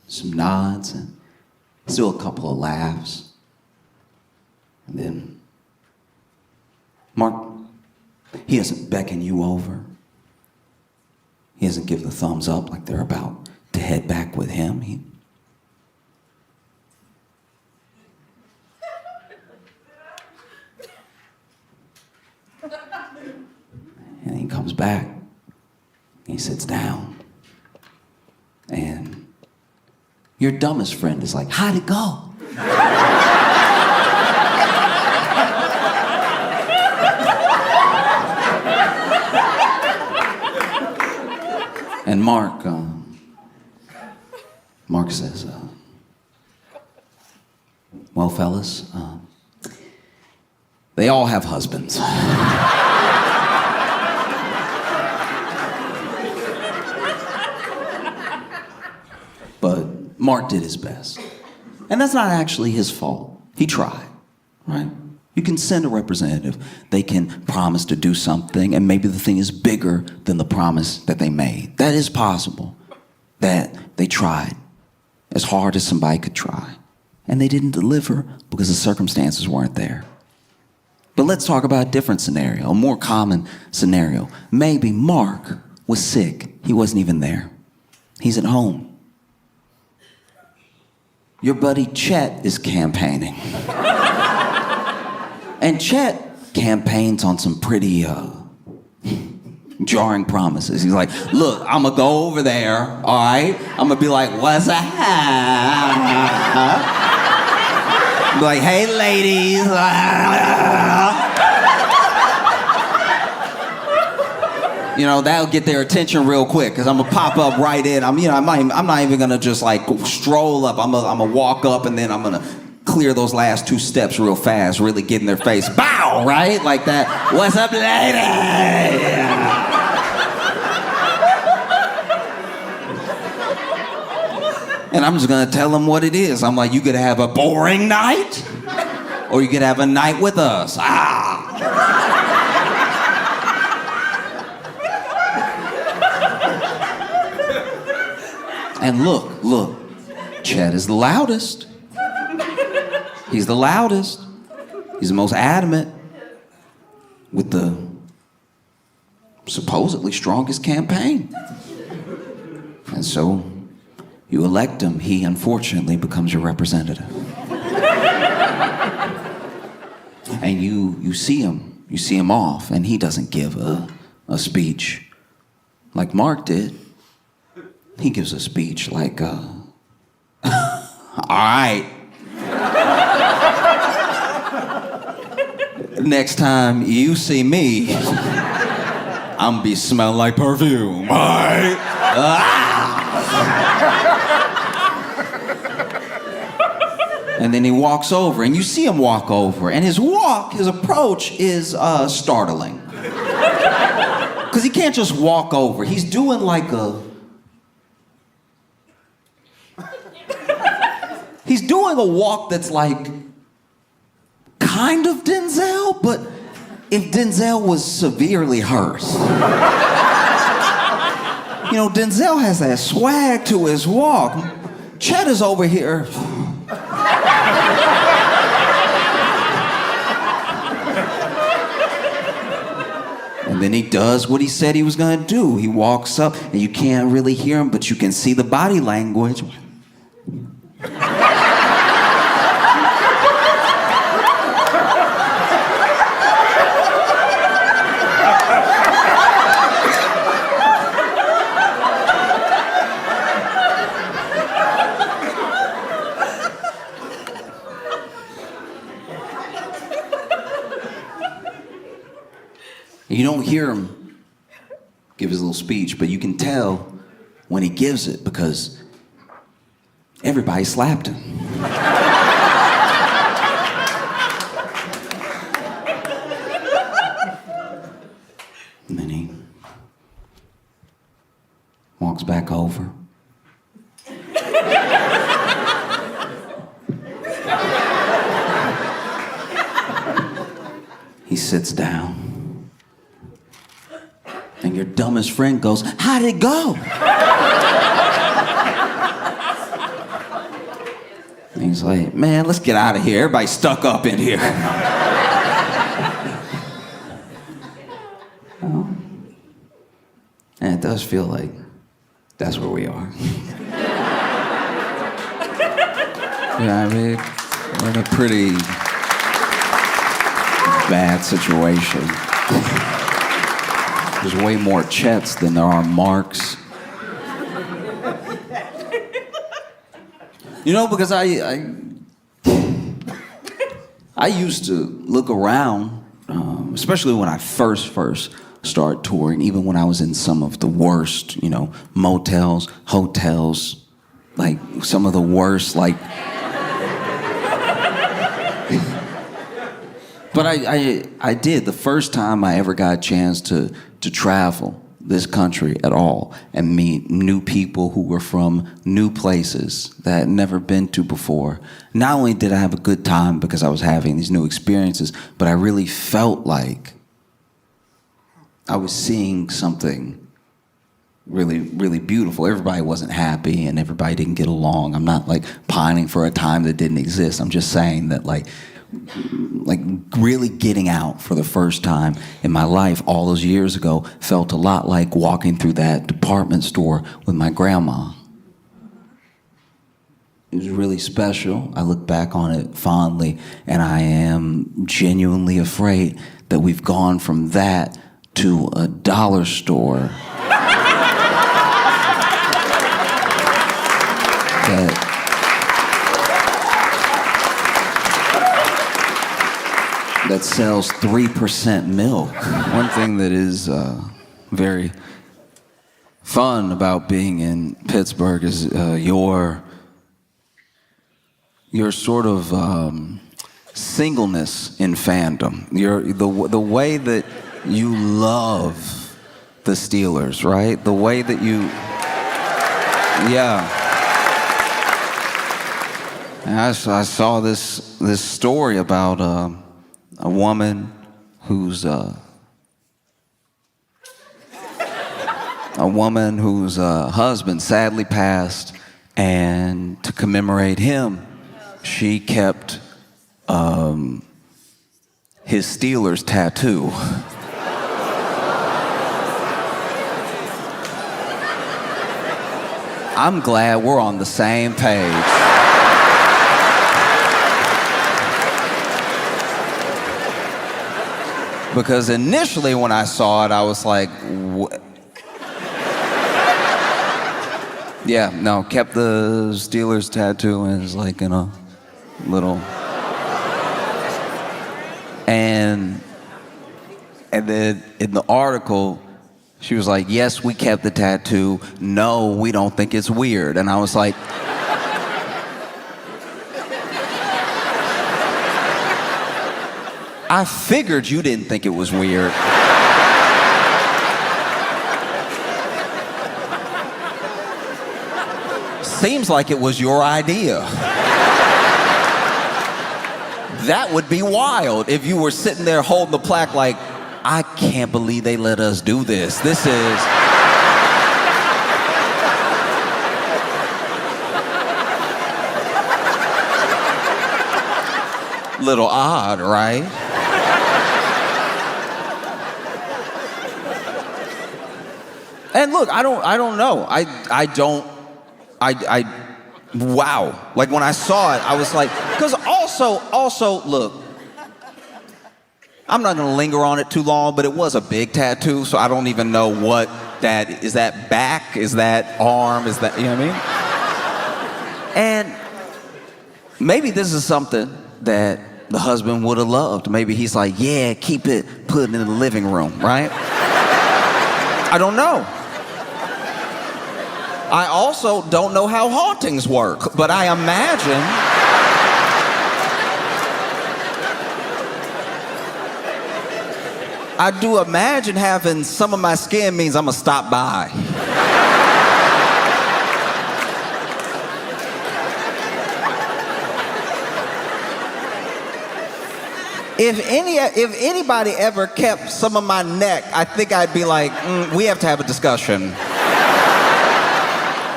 some nods and still a couple of laughs. And then Mark, he doesn't beckon you over. He doesn't give the thumbs up like they're about to head back with him. And he comes back, he sits down, and your dumbest friend is like, how'd it go? And Mark says, well, fellas, they all have husbands. But Mark did his best. And that's not actually his fault. He tried, right? You can send a representative. They can promise to do something, and maybe the thing is bigger than the promise that they made. That is possible. That they tried as hard as somebody could try. And they didn't deliver because the circumstances weren't there. But let's talk about a different scenario, a more common scenario. Maybe Mark was sick. He wasn't even there. He's at home. Your buddy Chet is campaigning. And Chet campaigns on some pretty jarring promises. He's like, look, I'm gonna go over there, all right? I'm gonna be like, what's up? Be like, hey, ladies. That'll get their attention real quick, because I'm gonna pop up right in. I'm not even gonna just like stroll up. I'm gonna walk up and then I'm gonna clear those last 2 steps real fast, really get in their face. Bow, right? Like that. What's up, lady? And I'm just gonna tell them what it is. I'm like, you could have a boring night, or you could have a night with us. And look, Chet is the loudest. He's the loudest. He's the most adamant with the supposedly strongest campaign. And so You elect him, he unfortunately becomes your representative. And you see him off, and he doesn't give a speech like Mark did. He gives a speech like, all right. Next time you see me, I'm gonna be smelling like perfume, all right? And then he walks over, and you see him walk over, and his approach is startling. Because he can't just walk over. He's doing like he's doing a walk that's like kind of Denzel, but if Denzel was severely hurt. You know, Denzel has that swag to his walk. Chet is over here. And then he does what he said he was gonna do. He walks up, and you can't really hear him, but you can see the body language. You don't hear him give his little speech, but you can tell when he gives it because everybody slapped him. And then he walks back over. He sits down. And your dumbest friend goes, how'd it go? And he's like, man, let's get out of here. Everybody's stuck up in here. Well, and it does feel like that's where we are. Yeah, I mean, we're in a pretty bad situation. There's way more Chets than there are Marks. You know, because I used to look around, especially when I first started touring, even when I was in some of the worst, you know, motels, hotels, like some of the worst, like. But I did. The first time I ever got a chance to travel this country at all and meet new people who were from new places that I had never been to before. Not only did I have a good time because I was having these new experiences, but I really felt like I was seeing something really, really beautiful. Everybody wasn't happy and everybody didn't get along. I'm not like pining for a time that didn't exist. I'm just saying that like really getting out for the first time in my life all those years ago felt a lot like walking through that department store with my grandma. It was really special. I look back on it fondly, and I am genuinely afraid that we've gone from that to a dollar store that sells 3% milk. One thing that is very fun about being in Pittsburgh is your sort of singleness in fandom. The way that you love the Steelers, right? The way that you, yeah. And I saw this story about a woman whose husband sadly passed, and to commemorate him, she kept his Steelers tattoo. I'm glad we're on the same page. Because initially when I saw it, I was like, what? Yeah, no, kept the Steelers tattoo and it's like in a little. And then in the article, she was like, yes, we kept the tattoo. No, we don't think it's weird. And I was like, I figured you didn't think it was weird. Seems like it was your idea. That would be wild if you were sitting there holding the plaque like, I can't believe they let us do this. This is... little odd, right? And look, I don't know. Wow. Like when I saw it, I was like, because also, look, I'm not gonna linger on it too long, but it was a big tattoo, so I don't even know what that is. That back? Is that arm? Is that, you know what I mean? And maybe this is something that the husband would have loved. Maybe he's like, yeah, keep it, put it in the living room, right? I don't know. I also don't know how hauntings work, but I imagine I do imagine having some of my skin means I'm gonna stop by. If anybody ever kept some of my neck, I think I'd be like, we have to have a discussion.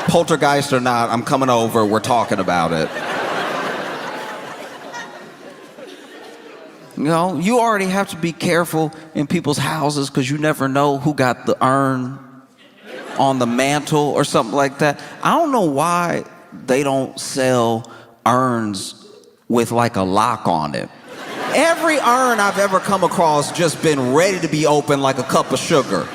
Poltergeist or not, I'm coming over, we're talking about it. You know, you already have to be careful in people's houses because you never know who got the urn on the mantle or something like that. I don't know why they don't sell urns with like a lock on it. Every urn I've ever come across just been ready to be opened like a cup of sugar.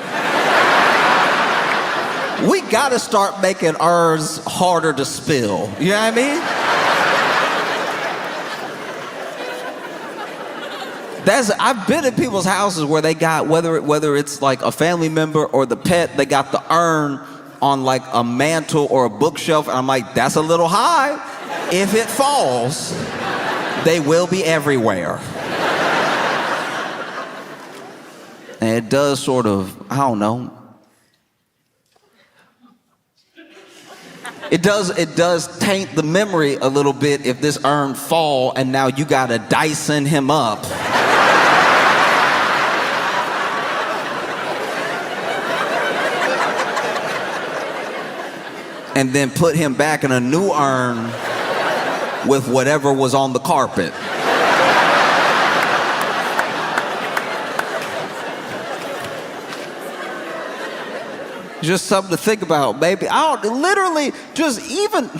We gotta start making urns harder to spill. You know what I mean? I've been in people's houses where they got, whether it's like a family member or the pet, they got the urn on like a mantle or a bookshelf, and I'm like, that's a little high. If it falls, they will be everywhere. And it does sort of, I don't know. It does taint the memory a little bit if this urn fall and now you gotta Dyson him up. And then put him back in a new urn with whatever was on the carpet. Just something to think about, baby. Literally, just even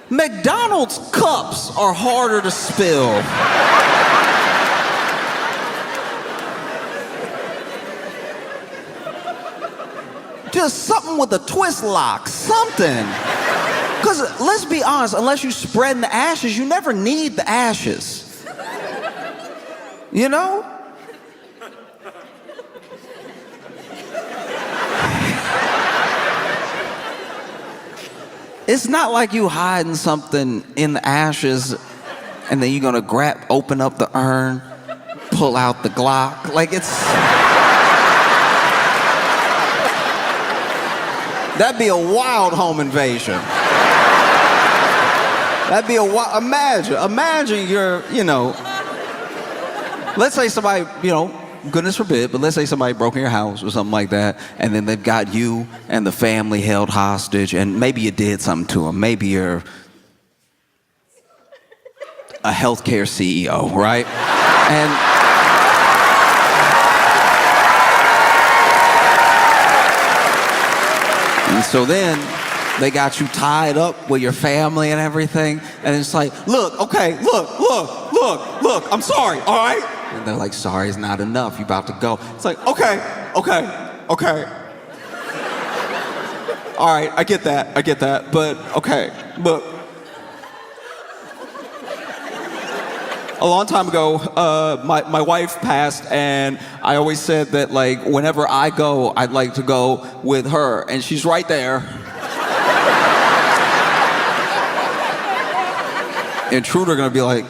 McDonald's cups are harder to spill. Just something with a twist lock, something. Because let's be honest, unless you spread in the ashes, you never need the ashes. You know? It's not like you hiding something in the ashes and then you're gonna open up the urn, pull out the Glock. Like that'd be a wild home invasion. That'd be imagine you're, let's say somebody, goodness forbid, but let's say somebody broke in your house or something like that, and then they've got you and the family held hostage, and maybe you did something to them. Maybe you're a healthcare CEO, right? And so then they got you tied up with your family and everything. And it's like, look, I'm sorry, all right? And they're like, sorry is not enough. You about to go. It's like, okay. All right, I get that. But okay, look. A long time ago, my wife passed, and I always said that, like, whenever I go, I'd like to go with her, and she's right there. Intruder gonna be like,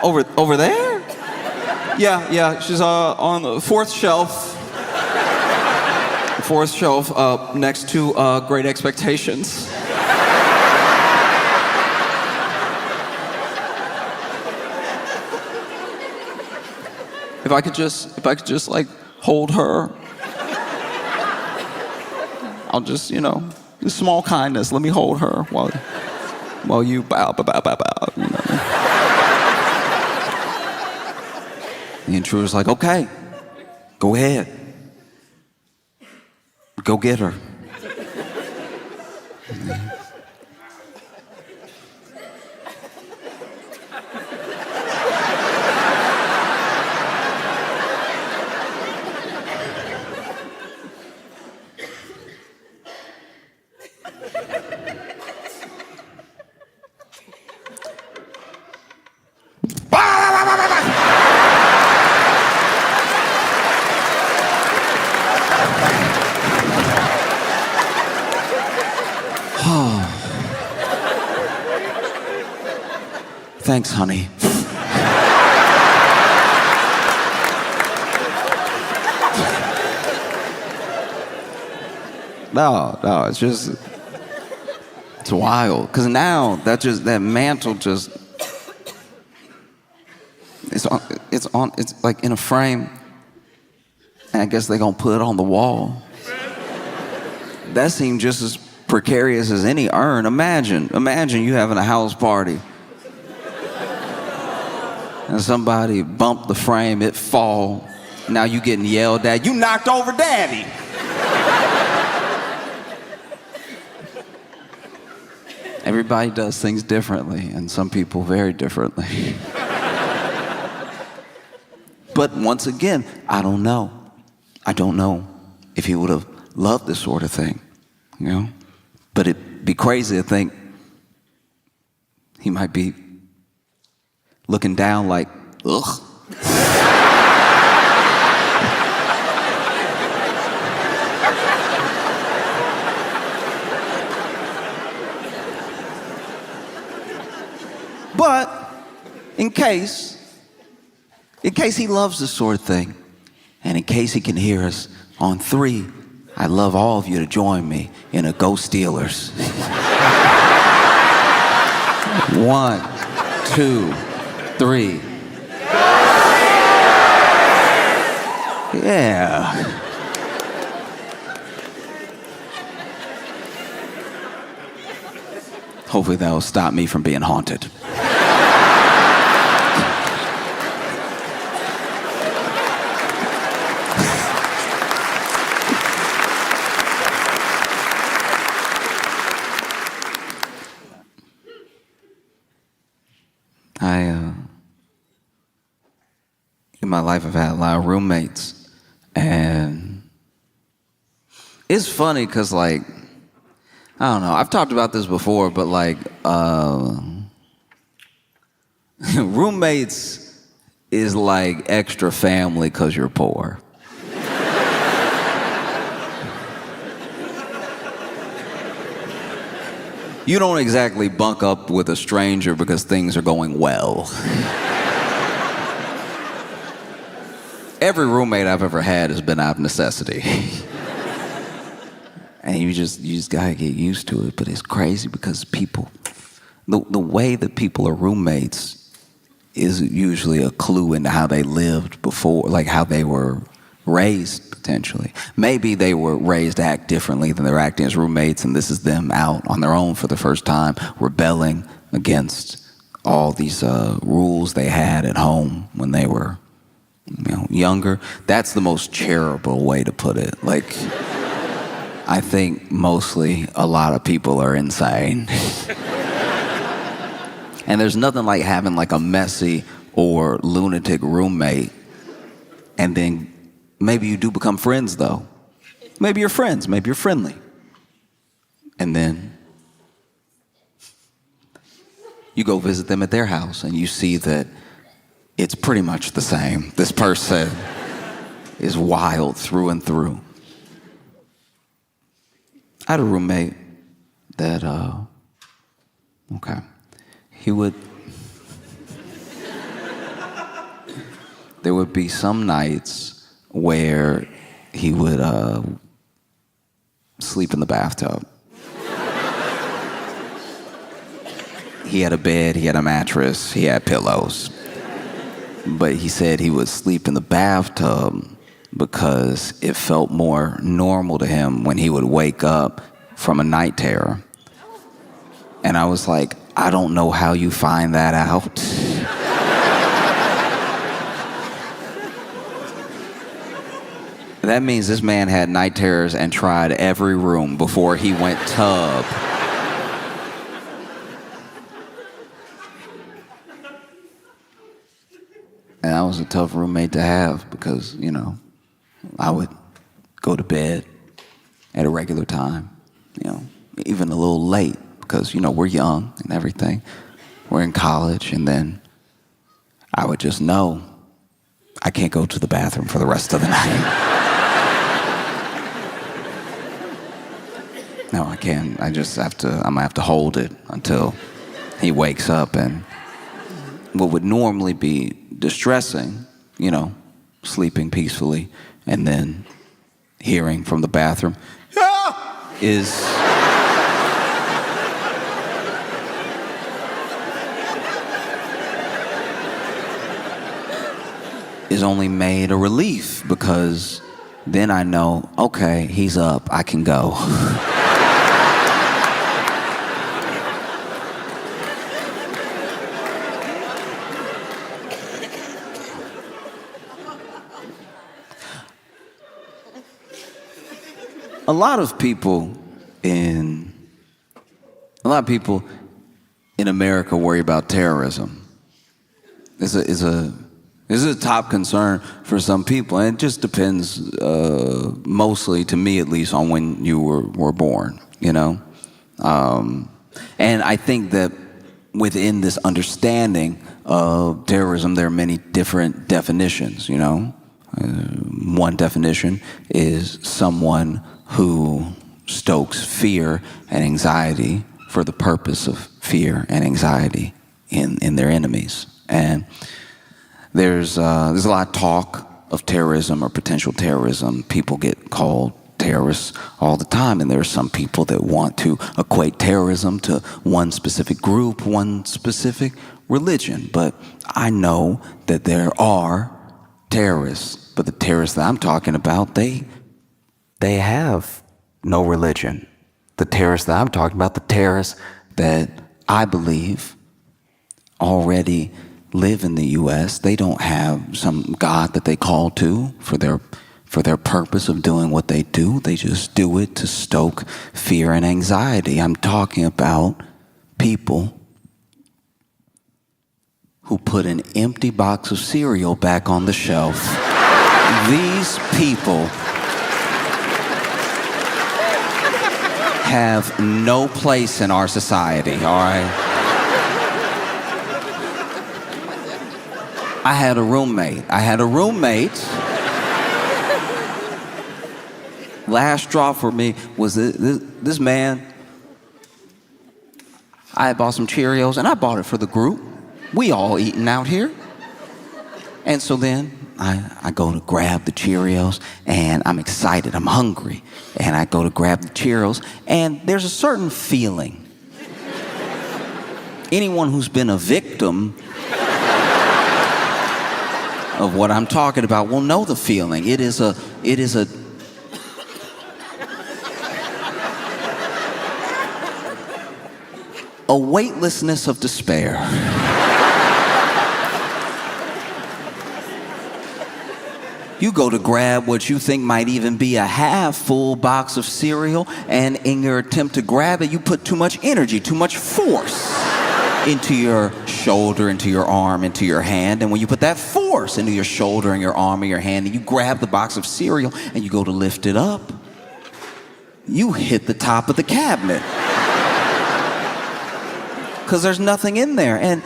over there? Yeah, she's on the fourth shelf. Fourth shelf next to Great Expectations. If I could just like hold her, I'll just, the small kindness. Let me hold her while you bow. You know. The intruder's like, okay, go ahead. Go get her. Thanks, honey. No, it's wild. Because now that mantle just, it's like in a frame. And I guess they're gonna put it on the wall. That seemed just as precarious as any urn. Imagine you having a house party. And somebody bumped the frame, it fall. Now you getting yelled at. You knocked over daddy. Everybody does things differently, and some people very differently. But once again, I don't know. I don't know if he would have loved this sort of thing, But it'd be crazy to think he might be looking down like, ugh. But in case he loves this sort of thing, and in case he can hear us on 3, I'd love all of you to join me in a Go Steelers. 1, 2, 3. Yeah. Hopefully that will stop me from being haunted. In my life, I've had a lot of roommates, and it's funny because, like, I don't know, I've talked about this before, but like, roommates is like extra family because you're poor. You don't exactly bunk up with a stranger because things are going well. Every roommate I've ever had has been out of necessity. And you just gotta get used to it. But it's crazy because people, the way that people are roommates is usually a clue into how they lived before, like how they were raised potentially. Maybe they were raised to act differently than they're acting as roommates, and this is them out on their own for the first time, rebelling against all these rules they had at home when they were, younger. That's the most charitable way to put it. Like, I think mostly a lot of people are insane. And there's nothing like having like a messy or lunatic roommate, and then maybe you do become friends though. Maybe you're friends, maybe you're friendly. And then you go visit them at their house and you see that it's pretty much the same. This person is wild through and through. I had a roommate that, there would be some nights where he would sleep in the bathtub. He had a bed, he had a mattress, he had pillows. But he said he would sleep in the bathtub because it felt more normal to him when he would wake up from a night terror. And I was like, I don't know how you find that out. That means this man had night terrors and tried every room before he went tub. And that was a tough roommate to have because, I would go to bed at a regular time, even a little late because, we're young and everything. We're in college, and then I would just know I can't go to the bathroom for the rest of the night. No, I can't. I'm gonna have to hold it until he wakes up. And what would normally be distressing, sleeping peacefully, and then hearing from the bathroom, is only made a relief, because then I know, okay, he's up, I can go. A lot of people in America worry about terrorism. This is a top concern for some people, and it just depends, mostly, to me at least, on when you were born, And I think that within this understanding of terrorism, there are many different definitions, One definition is someone who stokes fear and anxiety for the purpose of fear and anxiety in their enemies. And there's a lot of talk of terrorism or potential terrorism. People get called terrorists all the time, and there are some people that want to equate terrorism to one specific group, one specific religion. But I know that there are terrorists, but the terrorists that I'm talking about, they have no religion. The terrorists that I'm talking about, the terrorists that I believe already live in the U.S., they don't have some God that they call to for their purpose of doing what they do. They just do it to stoke fear and anxiety. I'm talking about people who put an empty box of cereal back on the shelf. These people have no place in our society, all right? I had a roommate. Last straw for me was this man. I had bought some Cheerios, and I bought it for the group. We all eating out here. And so then I go to grab the Cheerios, and I'm excited, I'm hungry. And I go to grab the Cheerios, and there's a certain feeling. Anyone who's been a victim of what I'm talking about will know the feeling. It is a weightlessness of despair. You go to grab what you think might even be a half full box of cereal, and in your attempt to grab it, you put too much energy, too much force into your shoulder, into your arm, into your hand. And when you put that force into your shoulder and your arm and your hand, and you grab the box of cereal and you go to lift it up, you hit the top of the cabinet. Because there's nothing in there. And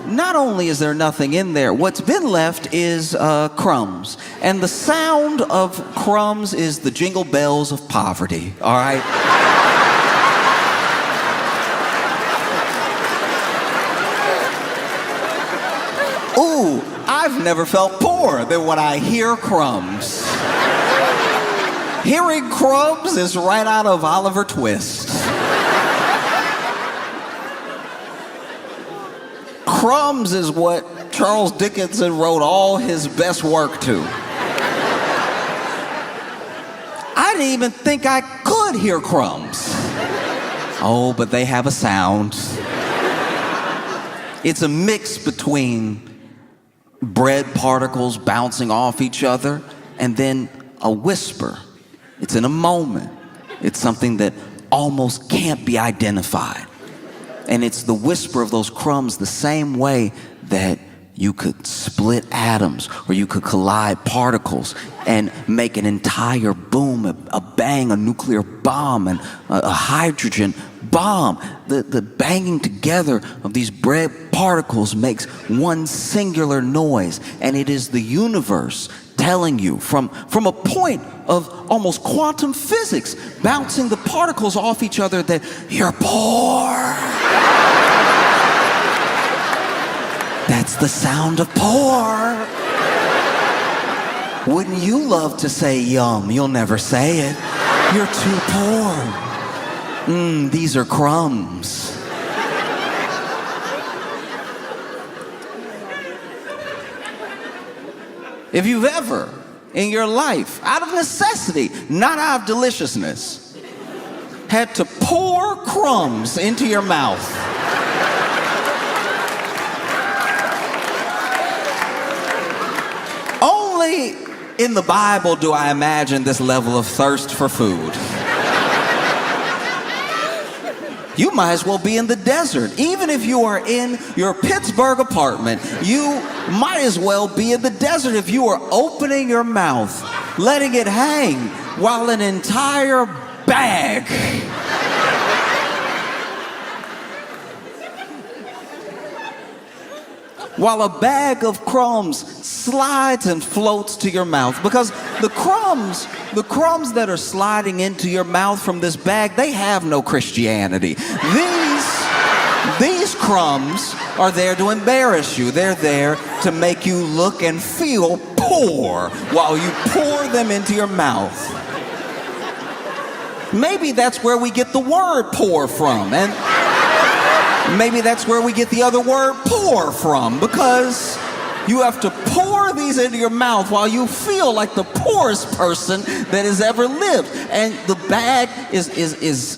not only is there nothing in there, what's been left is crumbs. And the sound of crumbs is the jingle bells of poverty, all right? I've never felt poorer than when I hear crumbs. Hearing crumbs is right out of Oliver Twist. Crumbs is what Charles Dickens wrote all his best work to. I didn't even think I could hear crumbs. Oh, but they have a sound. It's a mix between bread particles bouncing off each other and then a whisper. It's in a moment. It's something that almost can't be identified. And it's the whisper of those crumbs, the same way that you could split atoms or you could collide particles and make an entire boom, a bang, a nuclear bomb, and a hydrogen bomb. The banging together of these bread particles makes one singular noise, and it is the universe telling you from a point of almost quantum physics, bouncing the particles off each other, that you're poor. That's the sound of poor. Wouldn't you love to say yum? You'll never say it. You're too poor. These are crumbs. If you've ever, in your life, out of necessity, not out of deliciousness, had to pour crumbs into your mouth, only in the Bible do I imagine this level of thirst for food. You might as well be in the desert. Even if you are in your Pittsburgh apartment, you might as well be in the desert if you are opening your mouth, letting it hang, while an entire bag of crumbs slides and floats to your mouth. Because the crumbs that are sliding into your mouth from this bag, they have no Christianity. These crumbs are there to embarrass you. They're there to make you look and feel poor while you pour them into your mouth. Maybe that's where we get the word poor from, and maybe that's where we get the other word poor from, because you have to pour these into your mouth while you feel like the poorest person that has ever lived. And the bag is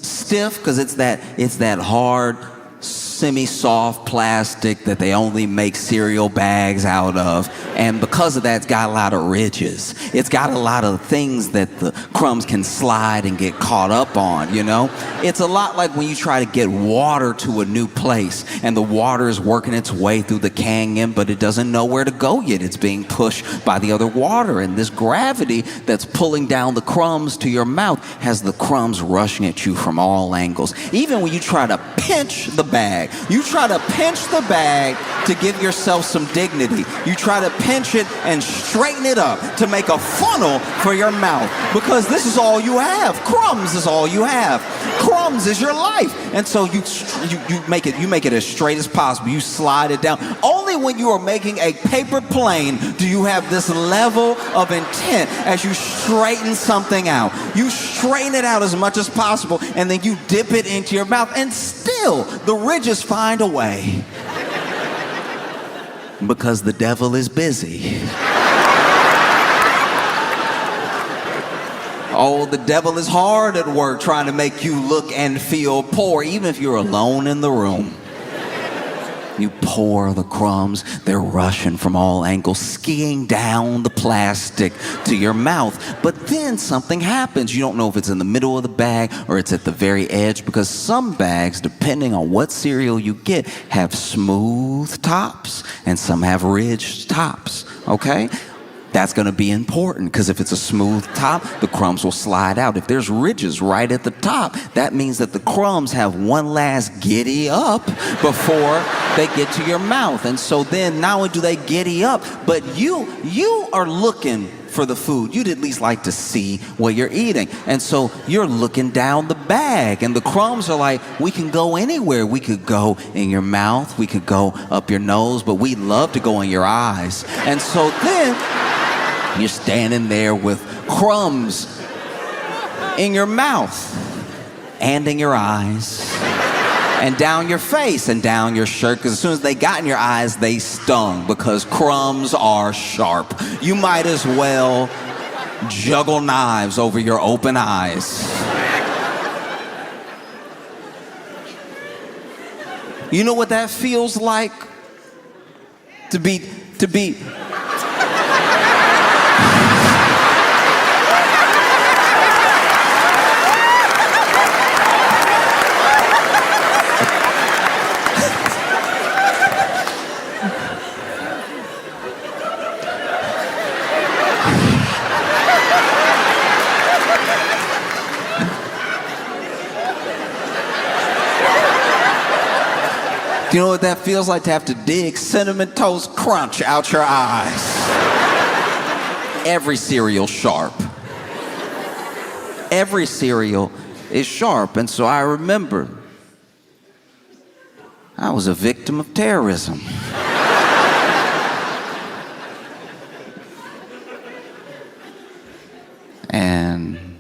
stiff because it's that hard, semi-soft plastic that they only make cereal bags out of. And because of that, it's got a lot of ridges. It's got a lot of things that the crumbs can slide and get caught up on, you know? It's a lot like when you try to get water to a new place and the water is working its way through the canyon, but it doesn't know where to go yet. It's being pushed by the other water. And this gravity that's pulling down the crumbs to your mouth has the crumbs rushing at you from all angles. Even when you try to pinch the bag, you try to pinch the bag to give yourself some dignity. You try to pinch it and straighten it up to make a funnel for your mouth, because this is all you have. Crumbs is all you have. Crumbs is your life. And so you make it as straight as possible. You slide it down. Only when you are making a paper plane do you have this level of intent as you straighten something out. You straighten it out as much as possible, and then you dip it into your mouth, and still the ridges find a way. Because the devil is busy. Oh, the devil is hard at work trying to make you look and feel poor, even if you're alone in the room. You pour the crumbs, they're rushing from all angles, skiing down the plastic to your mouth. But then something happens. You don't know if it's in the middle of the bag or it's at the very edge, because some bags, depending on what cereal you get, have smooth tops and some have ridged tops, okay? That's gonna be important, because if it's a smooth top, the crumbs will slide out. If there's ridges right at the top, that means that the crumbs have one last giddy up before they get to your mouth. And so then not only do they giddy up, but you are looking for the food. You'd at least like to see what you're eating. And so you're looking down the bag, and the crumbs are like, we can go anywhere. We could go in your mouth, we could go up your nose, but we love to go in your eyes. And so then you're standing there with crumbs in your mouth and in your eyes and down your face and down your shirt, because as soon as they got in your eyes, they stung, because crumbs are sharp. You might as well juggle knives over your open eyes. You know what that feels like? To be You know what that feels like, to have to dig Cinnamon Toast Crunch out your eyes? Every cereal sharp. Every cereal is sharp. And so I remember I was a victim of terrorism. And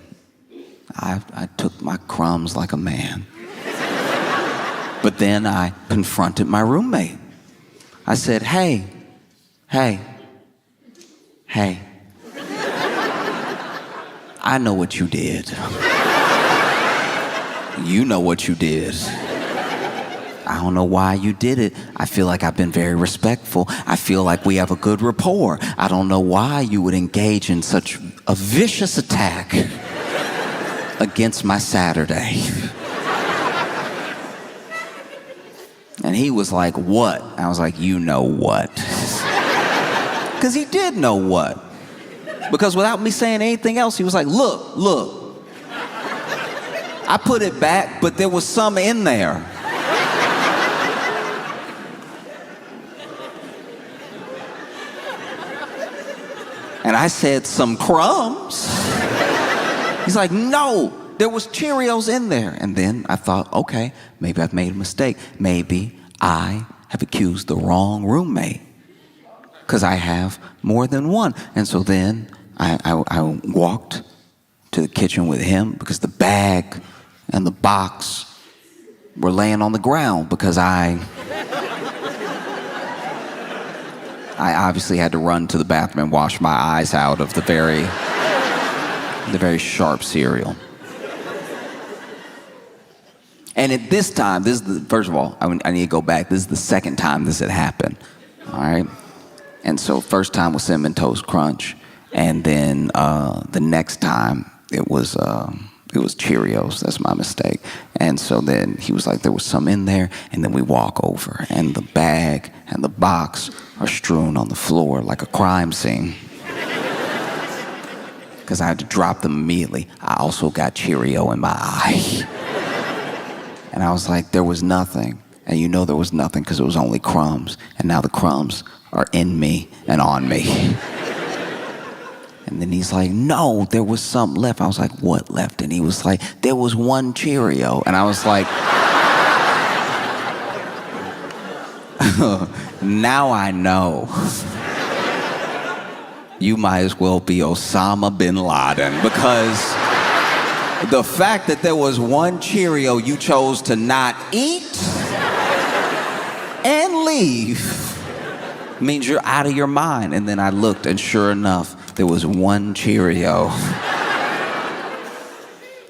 I took my crumbs like a man. But then I confronted my roommate. I said, hey. I know what you did. You know what you did. I don't know why you did it. I feel like I've been very respectful. I feel like we have a good rapport. I don't know why you would engage in such a vicious attack against my Saturday. And he was like, what? I was like, you know what? Because he did know what. Because without me saying anything else, he was like, look. I put it back, but there was some in there. And I said, some crumbs? He's like, no. There was Cheerios in there. And then I thought, okay, maybe I've made a mistake. Maybe I have accused the wrong roommate, because I have more than one. And so then I walked to the kitchen with him, because the bag and the box were laying on the ground, because I obviously had to run to the bathroom and wash my eyes out of the very sharp cereal. And at this time, first of all, I need to go back. This is the second time this had happened, all right? And so first time was Cinnamon Toast Crunch, and then the next time it was Cheerios. That's my mistake. And so then he was like, there was some in there, and then we walk over, and the bag and the box are strewn on the floor like a crime scene. Because I had to drop them immediately. I also got Cheerio in my eye. And I was like, there was nothing. And you know there was nothing, because it was only crumbs. And now the crumbs are in me and on me. And then he's like, no, there was something left. I was like, what left? And he was like, there was one Cheerio. And I was like, now I know. You might as well be Osama bin Laden, because the fact that there was one Cheerio you chose to not eat and leave means you're out of your mind. And then I looked, and sure enough, there was one Cheerio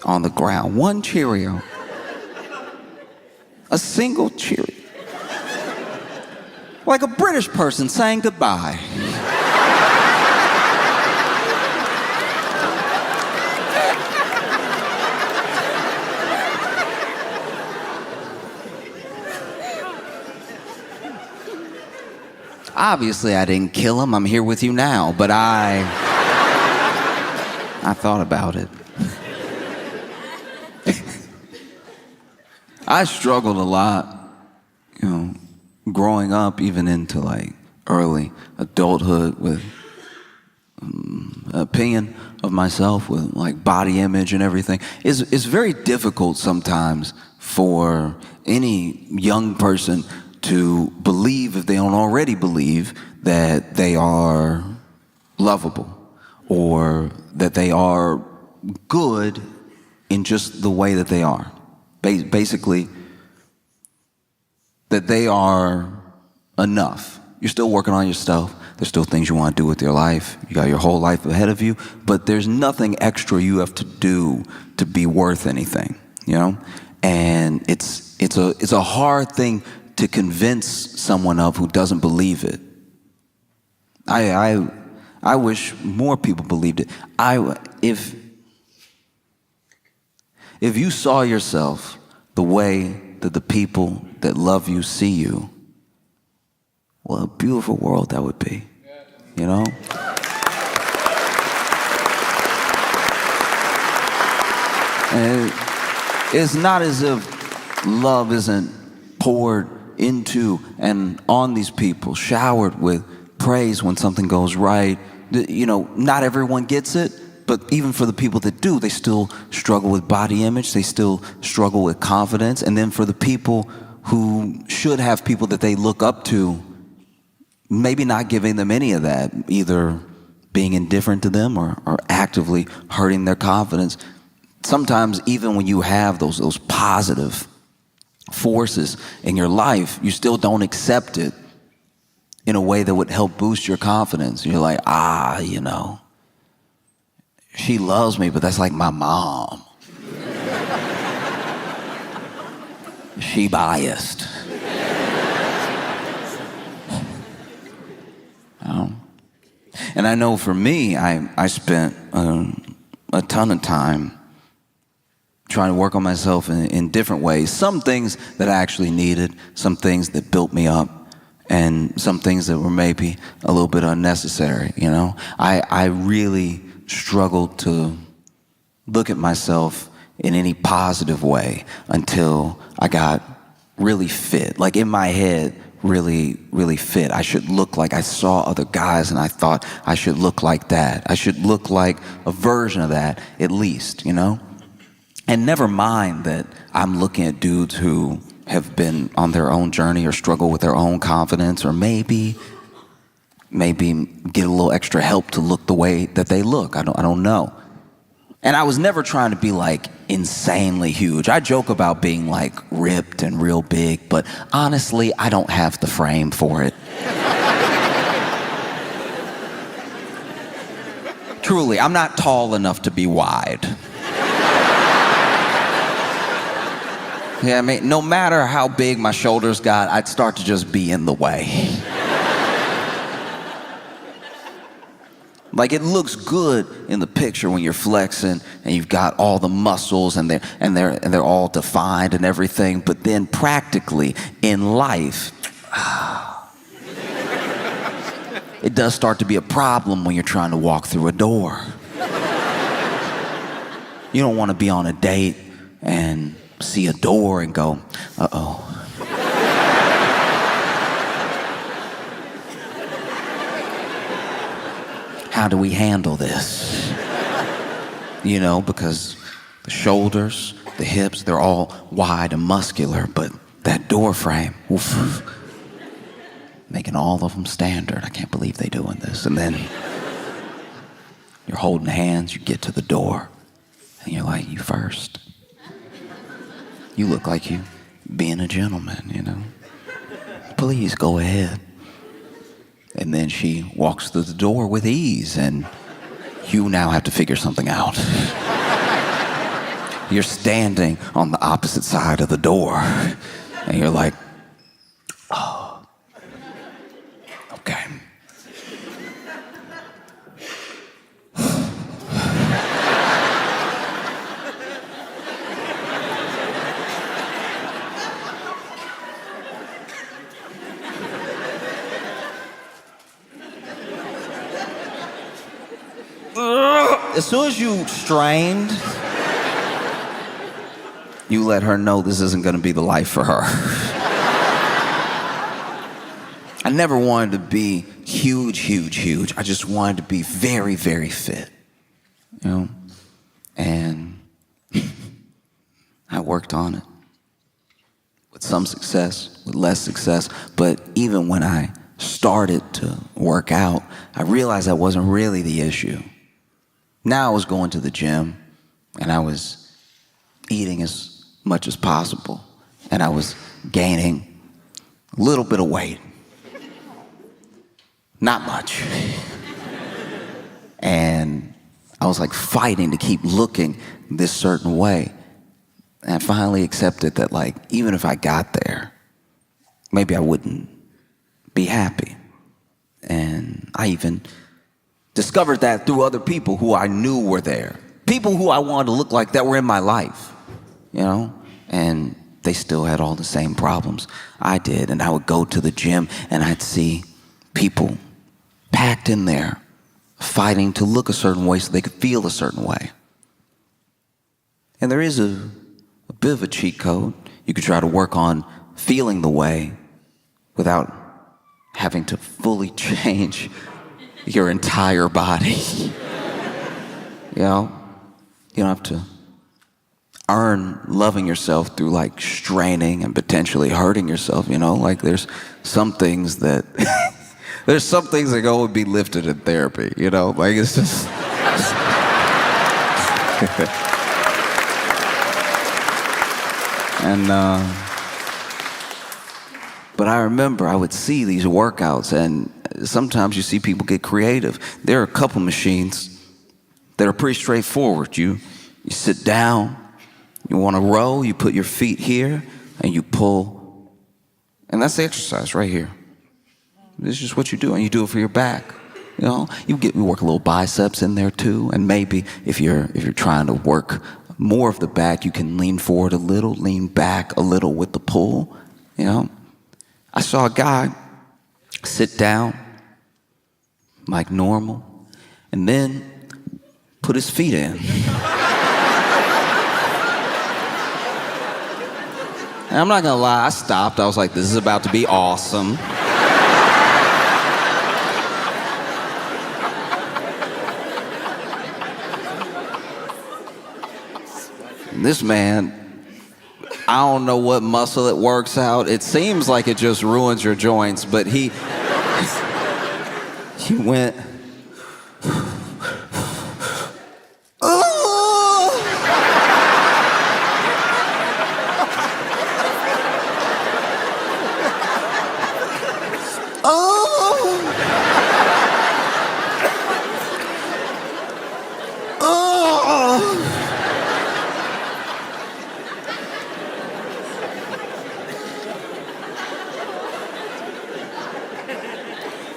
on the ground. One Cheerio. A single Cheerio. like a British person saying goodbye. Obviously, I didn't kill him. I'm here with you now, but I thought about it. I struggled a lot, growing up, even into like early adulthood, with opinion of myself, with like body image and everything. It's very difficult sometimes for any young person to believe, if they don't already believe, that they are lovable or that they are good in just the way that they are. Basically, that they are enough. You're still working on yourself. There's still things you want to do with your life. You got your whole life ahead of you, but there's nothing extra you have to do to be worth anything, And it's a hard thing to convince someone of who doesn't believe it. I wish more people believed it. If you saw yourself the way that the people that love you see you, what a beautiful world that would be, And it's not as if love isn't poured into and on these people, showered with praise when something goes right. Not everyone gets it, but even for the people that do, they still struggle with body image, they still struggle with confidence. And then for the people who should have people that they look up to, maybe not giving them any of that, either being indifferent to them or actively hurting their confidence. Sometimes even when you have those positive forces in your life, you still don't accept it in a way that would help boost your confidence. You're like, she loves me, but that's like my mom. She biased. And I know for me, I spent a ton of time trying to work on myself in different ways. Some things that I actually needed, some things that built me up, and some things that were maybe a little bit unnecessary, I really struggled to look at myself in any positive way until I got really fit. Like in my head, really, really fit. I should look like I saw other guys and I thought I should look like that. I should look like a version of that, at least, And never mind that I'm looking at dudes who have been on their own journey or struggle with their own confidence, or maybe get a little extra help to look the way that they look. I don't know. And I was never trying to be like insanely huge. I joke about being like ripped and real big, but honestly, I don't have the frame for it. Truly, I'm not tall enough to be wide. Yeah, I mean, no matter how big my shoulders got, I'd start to just be in the way. Like it looks good in the picture when you're flexing and you've got all the muscles and they're all defined and everything, but then practically in life, it does start to be a problem when you're trying to walk through a door. You don't want to be on a date and see a door and go, uh-oh. How do we handle this? Because the shoulders, the hips, they're all wide and muscular, but that door frame, oof, making all of them standard. I can't believe they're doing this. And then you're holding hands, you get to the door, and you're like, you first. You look like you being a gentleman, Please go ahead. And then she walks through the door with ease, and you now have to figure something out. You're standing on the opposite side of the door, and you're like, oh. as soon as you strained, you let her know this isn't gonna be the life for her. I never wanted to be huge. I just wanted to be very, very fit, you know? And I worked on it with some success, with less success. But even when I started to work out, I realized that wasn't really the issue. Now I was going to the gym and I was eating as much as possible and I was gaining a little bit of weight. Not much. And I was like fighting to keep looking this certain way. And I finally accepted that, like, even if I got there, maybe I wouldn't be happy. And I even discovered that through other people who I knew were there. People who I wanted to look like that were in my life, you know? And they still had all the same problems I did. And I would go to the gym and I'd see people packed in there, fighting to look a certain way so they could feel a certain way. And there is a bit of a cheat code. You could try to work on feeling the way without having to fully change your entire body. You know? You don't have to earn loving yourself through like straining and potentially hurting yourself, you know? Like there's some things that there's some things that go and be lifted in therapy, you know? Like it's just and but I remember I would see these workouts and sometimes you see people get creative. There are a couple machines that are pretty straightforward. You sit down, you want to row, you put your feet here and you pull. And that's the exercise right here. This is just what you do, and you do it for your back. You know, you work a little biceps in there too, and maybe if you're trying to work more of the back, you can lean forward a little, lean back a little with the pull. You know, I saw a guy sit down like normal, and then put his feet in. And I'm not gonna lie, I stopped. I was like, this is about to be awesome. This man, I don't know what muscle it works out. It seems like it just ruins your joints, but he went,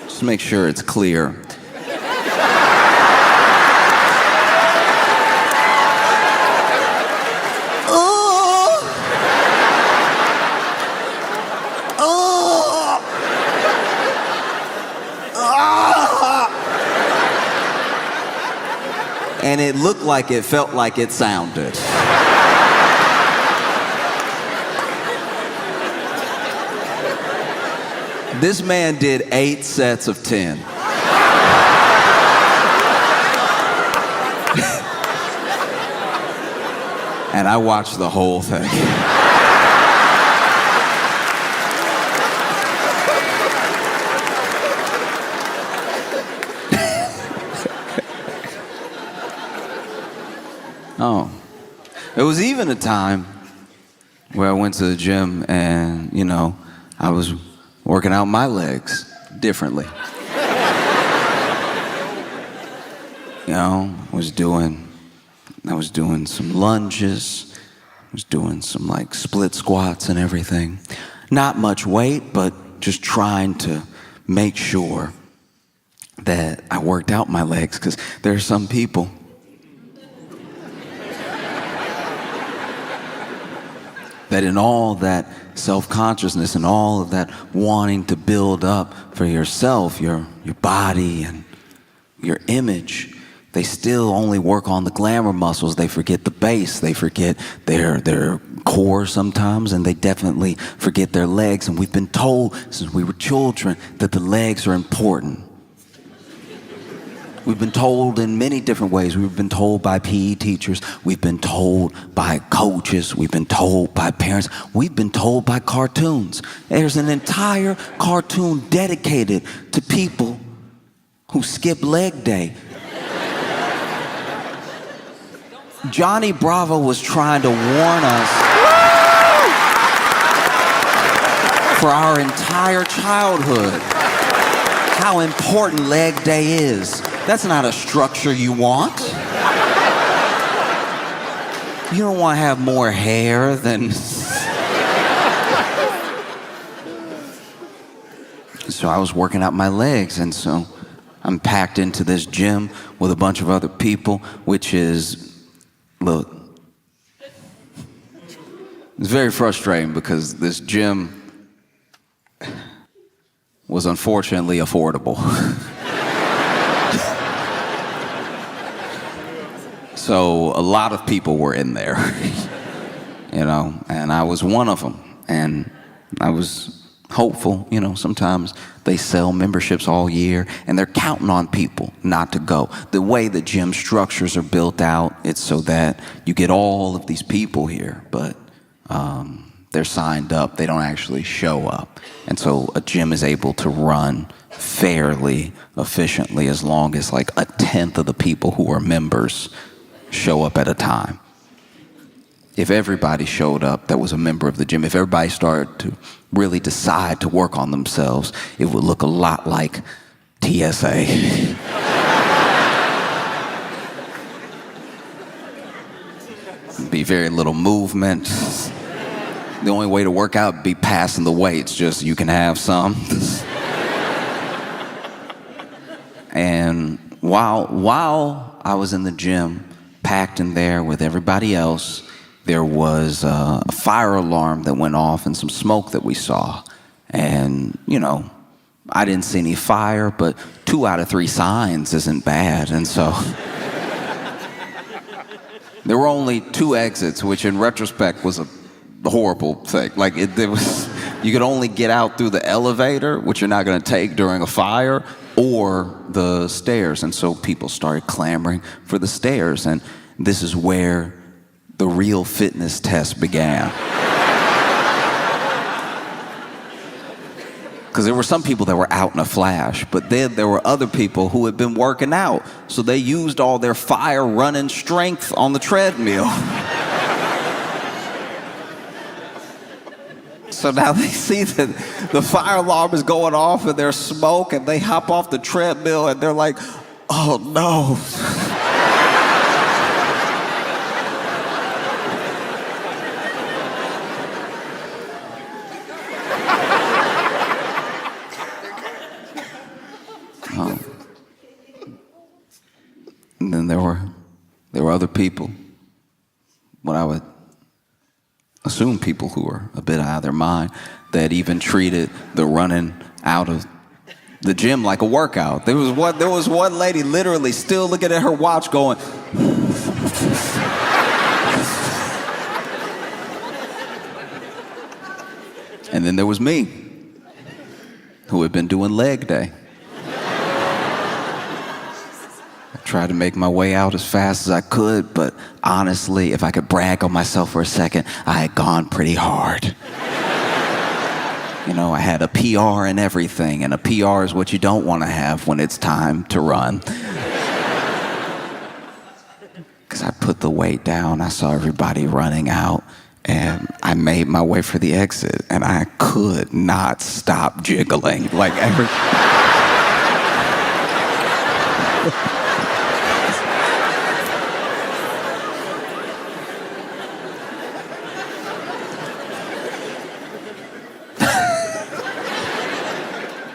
just make sure it's clear. And it looked like it felt like it sounded. This man did 8 sets of 10. And I watched the whole thing. Oh, there was even a time where I went to the gym and, you know, I was working out my legs differently. You know, I was doing some lunges, I was doing some like split squats and everything. Not much weight, but just trying to make sure that I worked out my legs, because there are some people that in all that self-consciousness and all of that wanting to build up for yourself, your body and your image, They still only work on the glamour muscles. They forget the base. They forget their core sometimes, and they definitely forget their legs. And we've been told since we were children that the legs are important. We've been told in many different ways. We've been told by PE teachers. We've been told by coaches. We've been told by parents. We've been told by cartoons. There's an entire cartoon dedicated to people who skip leg day. Johnny Bravo was trying to warn us for our entire childhood how important leg day is. That's not a structure you want. You don't want to have more hair than... So I was working out my legs, and so I'm packed into this gym with a bunch of other people, which is, look, it's very frustrating because this gym was unfortunately affordable. So a lot of people were in there, you know, and I was one of them. And I was hopeful, you know, sometimes they sell memberships all year and they're counting on people not to go. The way the gym structures are built out, it's so that you get all of these people here, but they're signed up, they don't actually show up. And so a gym is able to run fairly efficiently as long as like 1/10 of the people who are members show up at a time. If everybody showed up that was a member of the gym, if everybody started to really decide to work on themselves, it would look a lot like TSA. Be very little movement. The only way to work out would be passing the weights, just you can have some. And while I was in the gym, packed in there with everybody else, there was a fire alarm that went off and some smoke that we saw. And, you know, I didn't see any fire, but 2 out of 3 signs isn't bad. And so there were only 2 exits, which in retrospect was a horrible thing. Like, you could only get out through the elevator, which you're not going to take during a fire, or the stairs. And so people started clamoring for the stairs. And this is where the real fitness test began. Because there were some people that were out in a flash, but then there were other people who had been working out. So they used all their fire running strength on the treadmill. So now they see that the fire alarm is going off and there's smoke, and they hop off the treadmill and they're like, oh no. And then there were other people, what I would assume people who were a bit out of their mind, that even treated the running out of the gym like a workout. There was one lady literally still looking at her watch going, and then there was me, who had been doing leg day. Tried to make my way out as fast as I could, but honestly, if I could brag on myself for a second, I had gone pretty hard. You know, I had a PR and everything, and a PR is what you don't want to have when it's time to run. Because I put the weight down, I saw everybody running out, and I made my way for the exit, and I could not stop jiggling. Like every...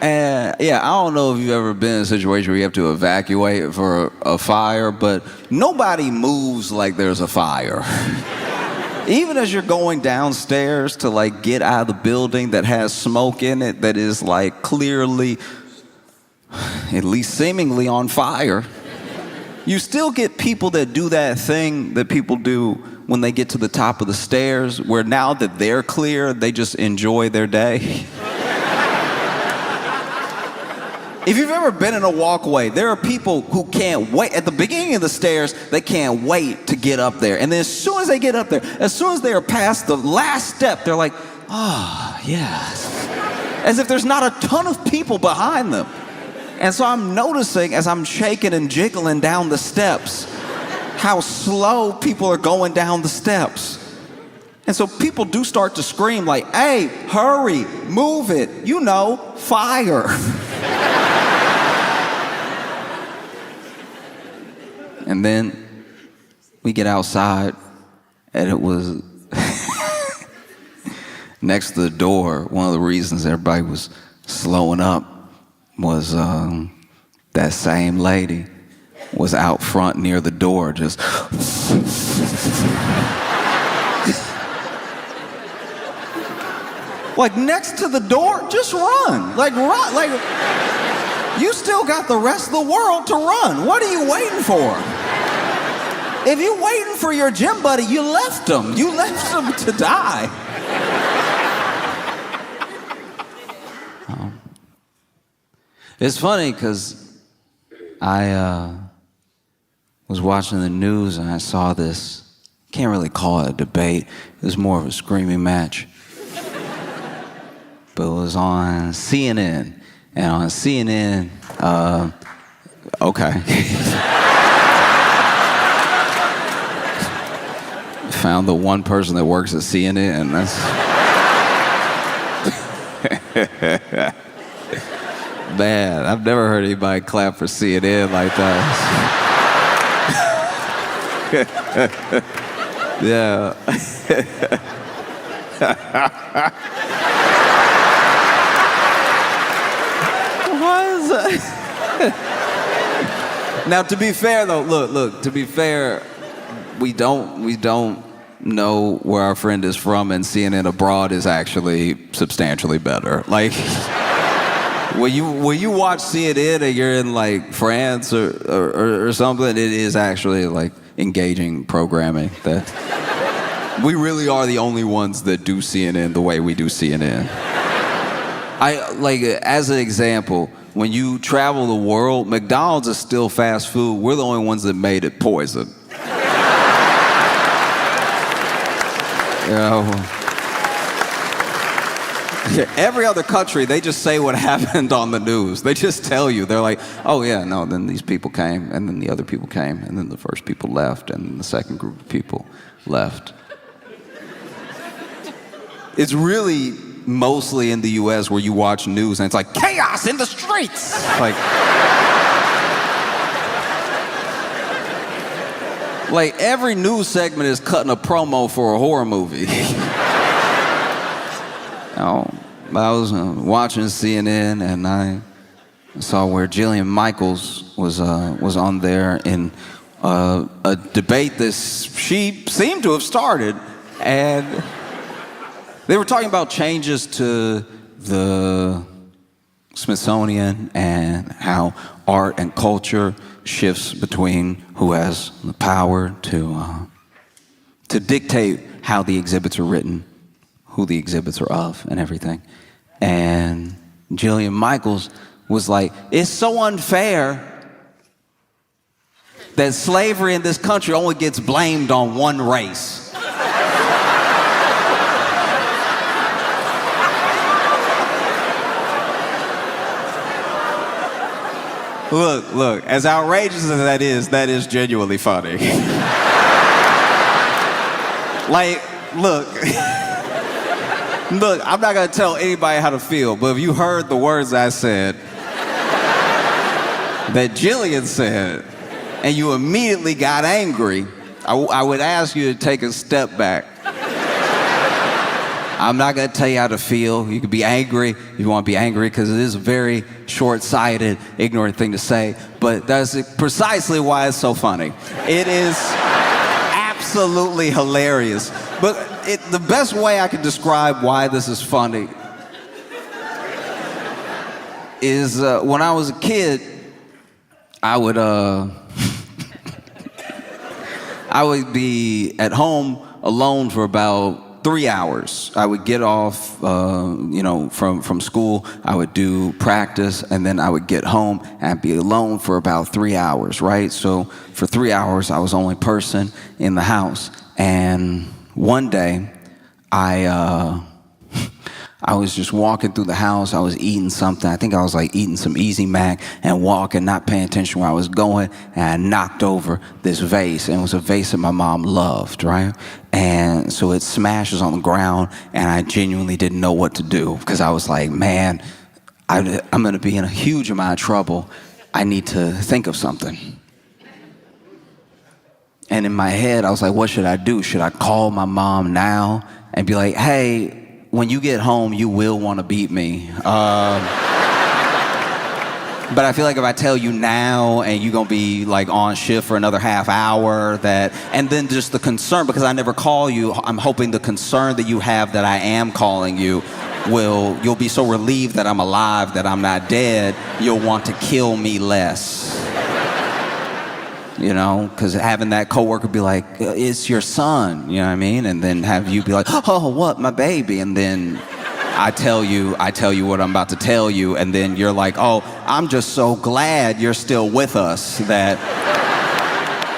And yeah, I don't know if you've ever been in a situation where you have to evacuate for a fire, but nobody moves like there's a fire. Even as you're going downstairs to like get out of the building that has smoke in it that is like clearly, at least seemingly on fire, you still get people that do that thing that people do when they get to the top of the stairs, where now that they're clear, they just enjoy their day. If you've ever been in a walkway, there are people who can't wait. At the beginning of the stairs, they can't wait to get up there. And then as soon as they get up there, as soon as they are past the last step, they're like, oh, yes. As if there's not a ton of people behind them. And so I'm noticing as I'm shaking and jiggling down the steps, how slow people are going down the steps. And so people do start to scream like, hey, hurry, move it, you know, fire. And then we get outside, and it was next to the door. One of the reasons everybody was slowing up was that same lady was out front near the door, just like next to the door, just run, like you still got the rest of the world to run. What are you waiting for? If you're waiting for your gym buddy, you left him. You left him to die. It's funny because I was watching the news and I saw this, can't really call it a debate, it was more of a screaming match. But it was on CNN. And on CNN, okay. Found the one person that works at CNN, and that's man, I've never heard anybody clap for CNN like that. Yeah. What is that? Now, to be fair though, look, to be fair, we don't know where our friend is from, and CNN abroad is actually substantially better. Like, when you watch CNN and you're in like France or something, it is actually like engaging programming. That we really are the only ones that do CNN the way we do CNN. I like, as an example, when you travel the world, McDonald's is still fast food. We're the only ones that made it poison. You know, every other country, they just say what happened on the news. They just tell you. They're like, oh yeah, no, then these people came, and then the other people came, and then the first people left, and then the second group of people left. It's really mostly in the US where you watch news and it's like, chaos in the streets! Like every news segment is cutting a promo for a horror movie. I was watching CNN and I saw where Jillian Michaels was on there in a debate that she seemed to have started, and they were talking about changes to the Smithsonian and how art and culture shifts between who has the power to dictate how the exhibits are written, who the exhibits are of, and everything. And Jillian Michaels was like, it's so unfair that slavery in this country only gets blamed on one race. Look, as outrageous as that is genuinely funny. Like, look, I'm not gonna tell anybody how to feel, but if you heard the words I said, that Jillian said, and you immediately got angry, I would ask you to take a step back. I'm not gonna tell you how to feel. You can be angry if you want to be angry, because it is a very short-sighted, ignorant thing to say, but that's precisely why it's so funny. It is absolutely hilarious. But the best way I can describe why this is funny is when I was a kid, I would I would be at home alone for about 3 hours. I would get off, from school. I would do practice, and then I would get home and be alone for about 3 hours, right? So for 3 hours, I was the only person in the house. And one day, I was just walking through the house. I was eating something. I think I was like eating some Easy Mac and walking, not paying attention where I was going. And I knocked over this vase. And it was a vase that my mom loved, right? And so it smashes on the ground. And I genuinely didn't know what to do because I was like, man, I'm going to be in a huge amount of trouble. I need to think of something. And in my head, I was like, what should I do? Should I call my mom now and be like, hey, when you get home, you will want to beat me. But I feel like if I tell you now and you're going to be like on shift for another half hour, and then just the concern, because I never call you, I'm hoping the concern that you have that I am calling you you'll be so relieved that I'm alive, that I'm not dead, you'll want to kill me less. You know, because having that coworker be like, it's your son, you know what I mean? And then have you be like, oh, what, my baby? And then I tell you what I'm about to tell you, and then you're like, oh, I'm just so glad you're still with us that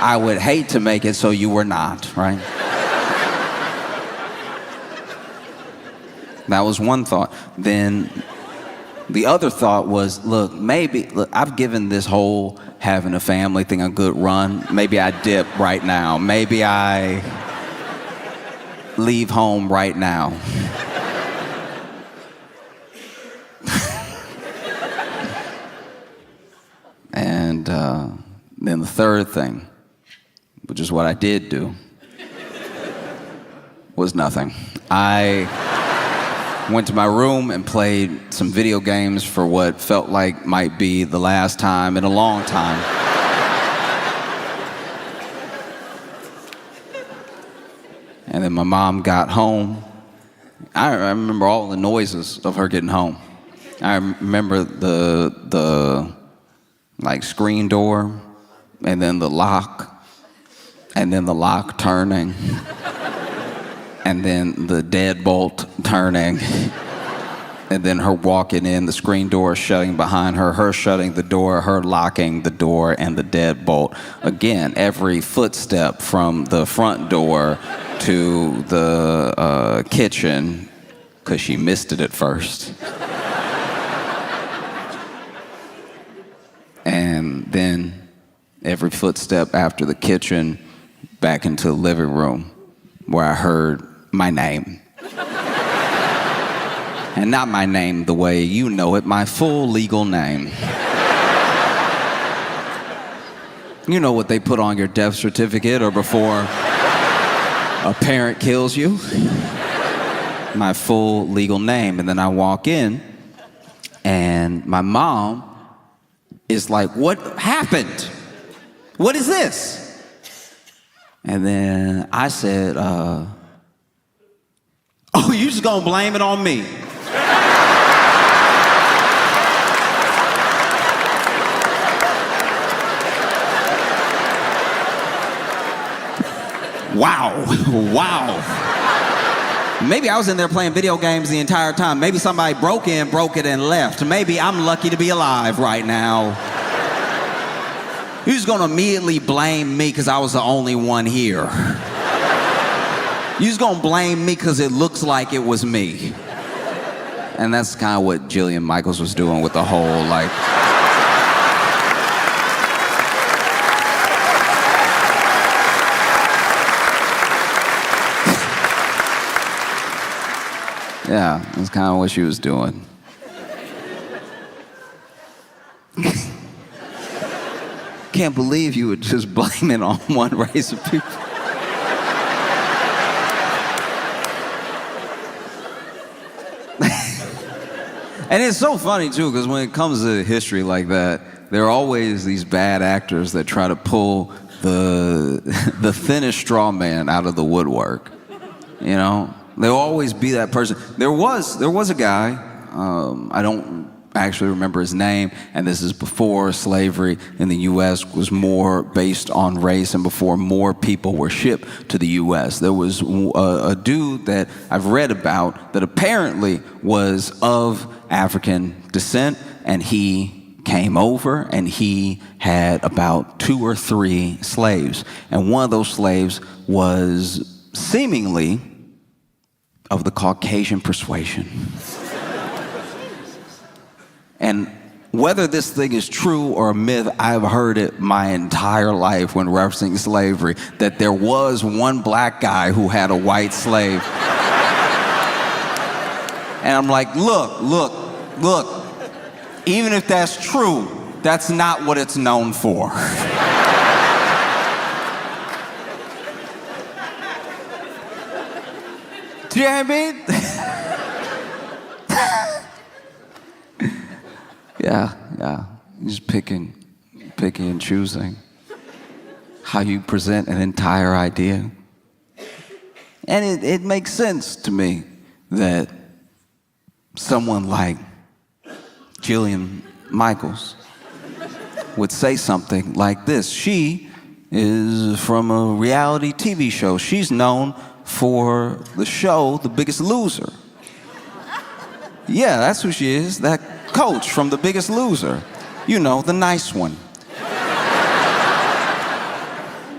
I would hate to make it so you were not, right? That was one thought. Then the other thought was, look, I've given this whole having a family thing a good run. Maybe I dip right now. Maybe I leave home right now. And then the third thing, which is what I did do, was nothing. I went to my room and played some video games for what felt like might be the last time in a long time. And then my mom got home. I remember all the noises of her getting home. I remember the screen door, and then the lock, and then the lock turning. And then the deadbolt turning, and then her walking in, the screen door shutting behind her, her shutting the door, her locking the door, and the deadbolt. Again, every footstep from the front door to the kitchen, because she missed it at first. And then every footstep after the kitchen back into the living room, where I heard my name. And not my name the way you know it, my full legal name. You know what they put on your death certificate or before a parent kills you? My full legal name. And then I walk in, and my mom is like, what happened? What is this? And then I said, oh, you just gonna blame it on me? Wow. Maybe I was in there playing video games the entire time. Maybe somebody broke it and left. Maybe I'm lucky to be alive right now. You're just gonna immediately blame me because I was the only one here. You're just gonna blame me because it looks like it was me. And that's kind of what Jillian Michaels was doing with the whole, yeah, that's kind of what she was doing. Can't believe you would just blame it on one race of people. And it's so funny, too, because when it comes to history like that, there are always these bad actors that try to pull the thinnest straw man out of the woodwork. You know? There'll always be that person. There was a guy, I don't actually remember his name, and this is before slavery in the U.S. was more based on race and before more people were shipped to the U.S. There was a dude that I've read about that apparently was of African descent, and he came over and he had about 2 or 3 slaves. And one of those slaves was seemingly of the Caucasian persuasion. And whether this thing is true or a myth, I've heard it my entire life when referencing slavery, that there was one black guy who had a white slave. And I'm like, look, even if that's true, that's not what it's known for. Do you know what I mean? Yeah. Just picking and choosing how you present an entire idea. And it makes sense to me that someone like Jillian Michaels would say something like this. She is from a reality TV show. She's known for the show The Biggest Loser. Yeah, that's who she is, that coach from The Biggest Loser. You know, the nice one.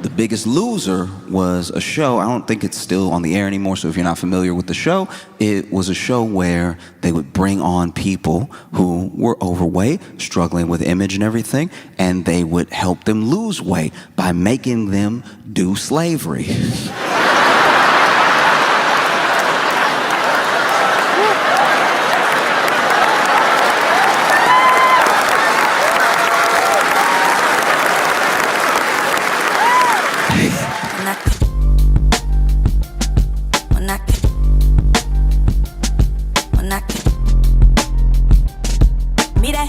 The Biggest Loser was a show, I don't think it's still on the air anymore, so if you're not familiar with the show, it was a show where they would bring on people who were overweight, struggling with image and everything, and they would help them lose weight by making them do slavery. Mira,